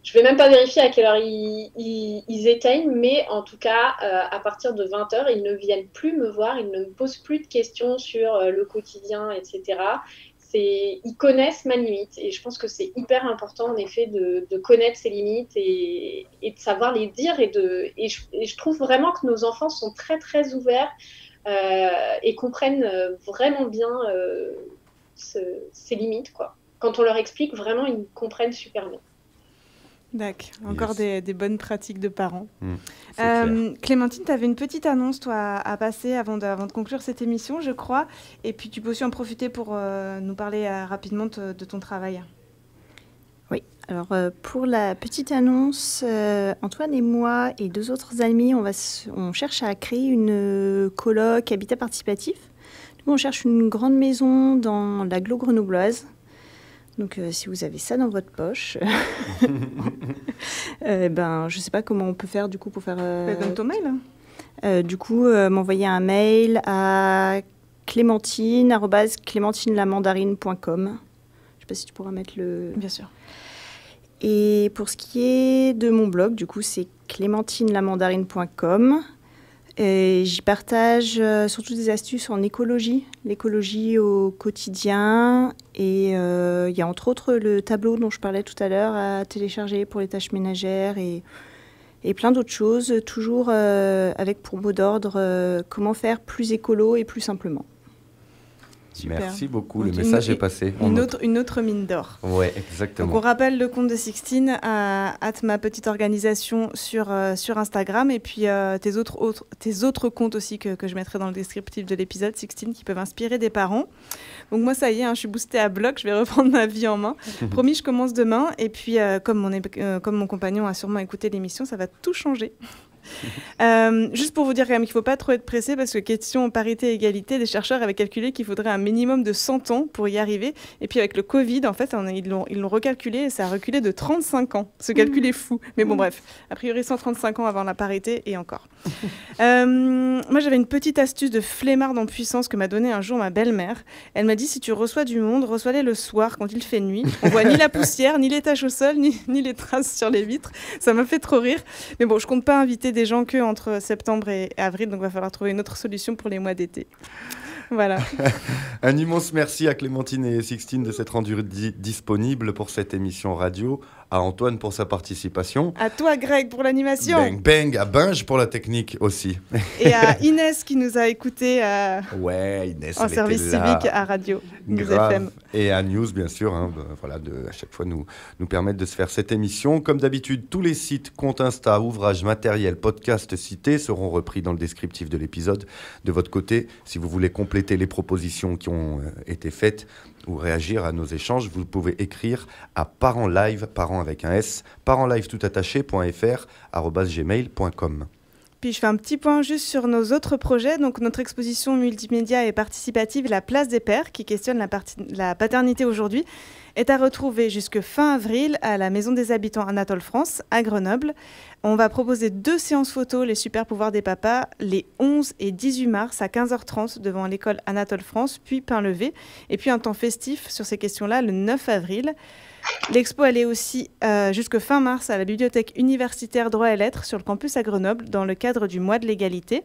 Je ne vais même pas vérifier à quelle heure ils éteignent, mais en tout cas, à partir de 20h, ils ne viennent plus me voir, ils ne me posent plus de questions sur le quotidien, etc. Ils connaissent ma limite et je pense que c'est hyper important en effet de connaître ses limites et de savoir les dire et je trouve vraiment que nos enfants sont très très ouverts et comprennent vraiment bien ces limites quoi. Quand on leur explique vraiment ils comprennent super bien. D'accord, encore des bonnes pratiques de parents. Clémentine, tu avais une petite annonce toi, à passer avant de conclure cette émission, je crois. Et puis tu peux aussi en profiter pour nous parler rapidement de ton travail. Oui, alors pour la petite annonce, Antoine et moi et 2 autres amis, on cherche à créer une coloc habitat participatif. Nous, on cherche une grande maison dans l'agglo grenobloise. Donc, si vous avez ça dans votre poche, je ne sais pas comment on peut faire du coup pour faire... Donne ton mail. Du coup, m'envoyer un mail à clémentine@clémentinelamandarine.com. Je ne sais pas si tu pourras mettre le... Bien sûr. Et pour ce qui est de mon blog, du coup, c'est clémentinelamandarine.com. Et j'y partage surtout des astuces en écologie, l'écologie au quotidien. Et il y a entre autres le tableau dont je parlais tout à l'heure à télécharger pour les tâches ménagères et et plein d'autres choses, toujours avec pour mot d'ordre comment faire plus écolo et plus simplement. Super. Merci beaucoup, le message est passé. Une autre mine d'or. Ouais, exactement. Donc on rappelle le compte de Sixtine à ma petite organisation sur Instagram et puis tes autres comptes aussi que je mettrai dans le descriptif de l'épisode, Sixtine, qui peuvent inspirer des parents. Donc moi ça y est, je suis boostée à bloc, je vais reprendre ma vie en main. Promis, je commence demain et puis comme mon compagnon a sûrement écouté l'émission, ça va tout changer. Juste pour vous dire quand même qu'il ne faut pas trop être pressé parce que question parité et égalité, les chercheurs avaient calculé qu'il faudrait un minimum de 100 ans pour y arriver. Et puis avec le Covid, en fait, ils l'ont recalculé et ça a reculé de 35 ans. Ce calcul est fou. Mais bon, bref, a priori 135 ans avant la parité et encore. Moi, j'avais une petite astuce de flemmarde en puissance que m'a donnée un jour ma belle-mère. Elle m'a dit, si tu reçois du monde, reçois-les le soir quand il fait nuit. On voit ni la poussière, ni les taches au sol, ni les traces sur les vitres. Ça m'a fait trop rire. Mais bon, je compte pas inviter des gens que entre septembre et avril, donc il va falloir trouver une autre solution pour les mois d'été. Voilà. Un immense merci à Clémentine et Sixtine de s'être rendues disponibles pour cette émission radio, à Antoine pour sa participation. À toi Greg pour l'animation. Bang bang, à Binge pour la technique aussi. Et à Inès qui nous a écoutés ouais, Inès, en service civique à Radio News FM. Et à News bien sûr, voilà, à chaque fois nous permettre de se faire cette émission. Comme d'habitude, tous les sites, comptes Insta, ouvrages, matériels, podcasts cités seront repris dans le descriptif de l'épisode. De votre côté, si vous voulez compléter les propositions qui ont été faites ou réagir à nos échanges, vous pouvez écrire à parentslive, parents avec un S, parentslive.fr@gmail.com. Puis je fais un petit point juste sur nos autres projets. Donc notre exposition multimédia et participative La Place des Pères, qui questionne la paternité aujourd'hui, est à retrouver jusque fin avril à la Maison des Habitants Anatole France, à Grenoble. On va proposer 2 séances photos, les super pouvoirs des papas, les 11 et 18 mars à 15h30 devant l'école Anatole France, puis Pain-Levé. Et puis un temps festif sur ces questions-là le 9 avril. L'expo, elle est aussi jusque fin mars à la bibliothèque universitaire Droit et Lettres sur le campus à Grenoble dans le cadre du mois de l'égalité.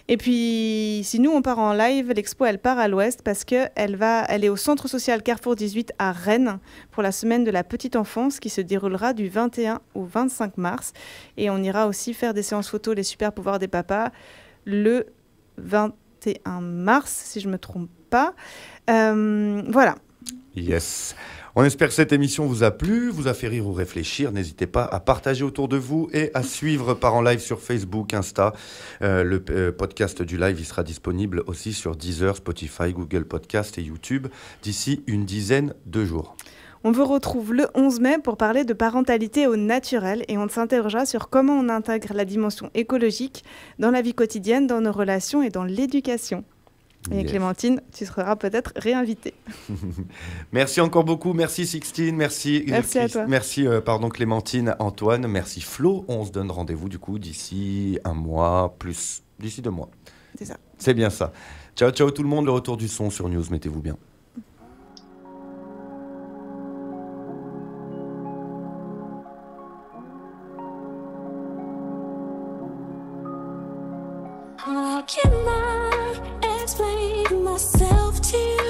Et puis, si nous, on part en live, l'expo, elle part à l'ouest parce qu'elle est au centre social Carrefour 18 à Rennes pour la semaine de la petite enfance qui se déroulera du 21 au 25 mars. Et on ira aussi faire des séances photos, les super pouvoirs des papas, le 21 mars, si je ne me trompe pas. Voilà. Yes. On espère que cette émission vous a plu, vous a fait rire ou réfléchir. N'hésitez pas à partager autour de vous et à suivre Parents Live sur Facebook, Insta. Le podcast du live, il sera disponible aussi sur Deezer, Spotify, Google Podcast et YouTube d'ici une dizaine de jours. On vous retrouve le 11 mai pour parler de parentalité au naturel et on s'interrogera sur comment on intègre la dimension écologique dans la vie quotidienne, dans nos relations et dans l'éducation. Et yes. Clémentine, tu seras peut-être réinvitée. Merci encore beaucoup. Merci Sixtine. Merci à toi. Merci Clémentine, Antoine. Merci Flo. On se donne rendez-vous du coup d'ici un mois, plus d'ici 2 mois. C'est ça. C'est bien ça. Ciao, ciao tout le monde. Le retour du son sur News. Mettez-vous bien. How can I explain myself to you?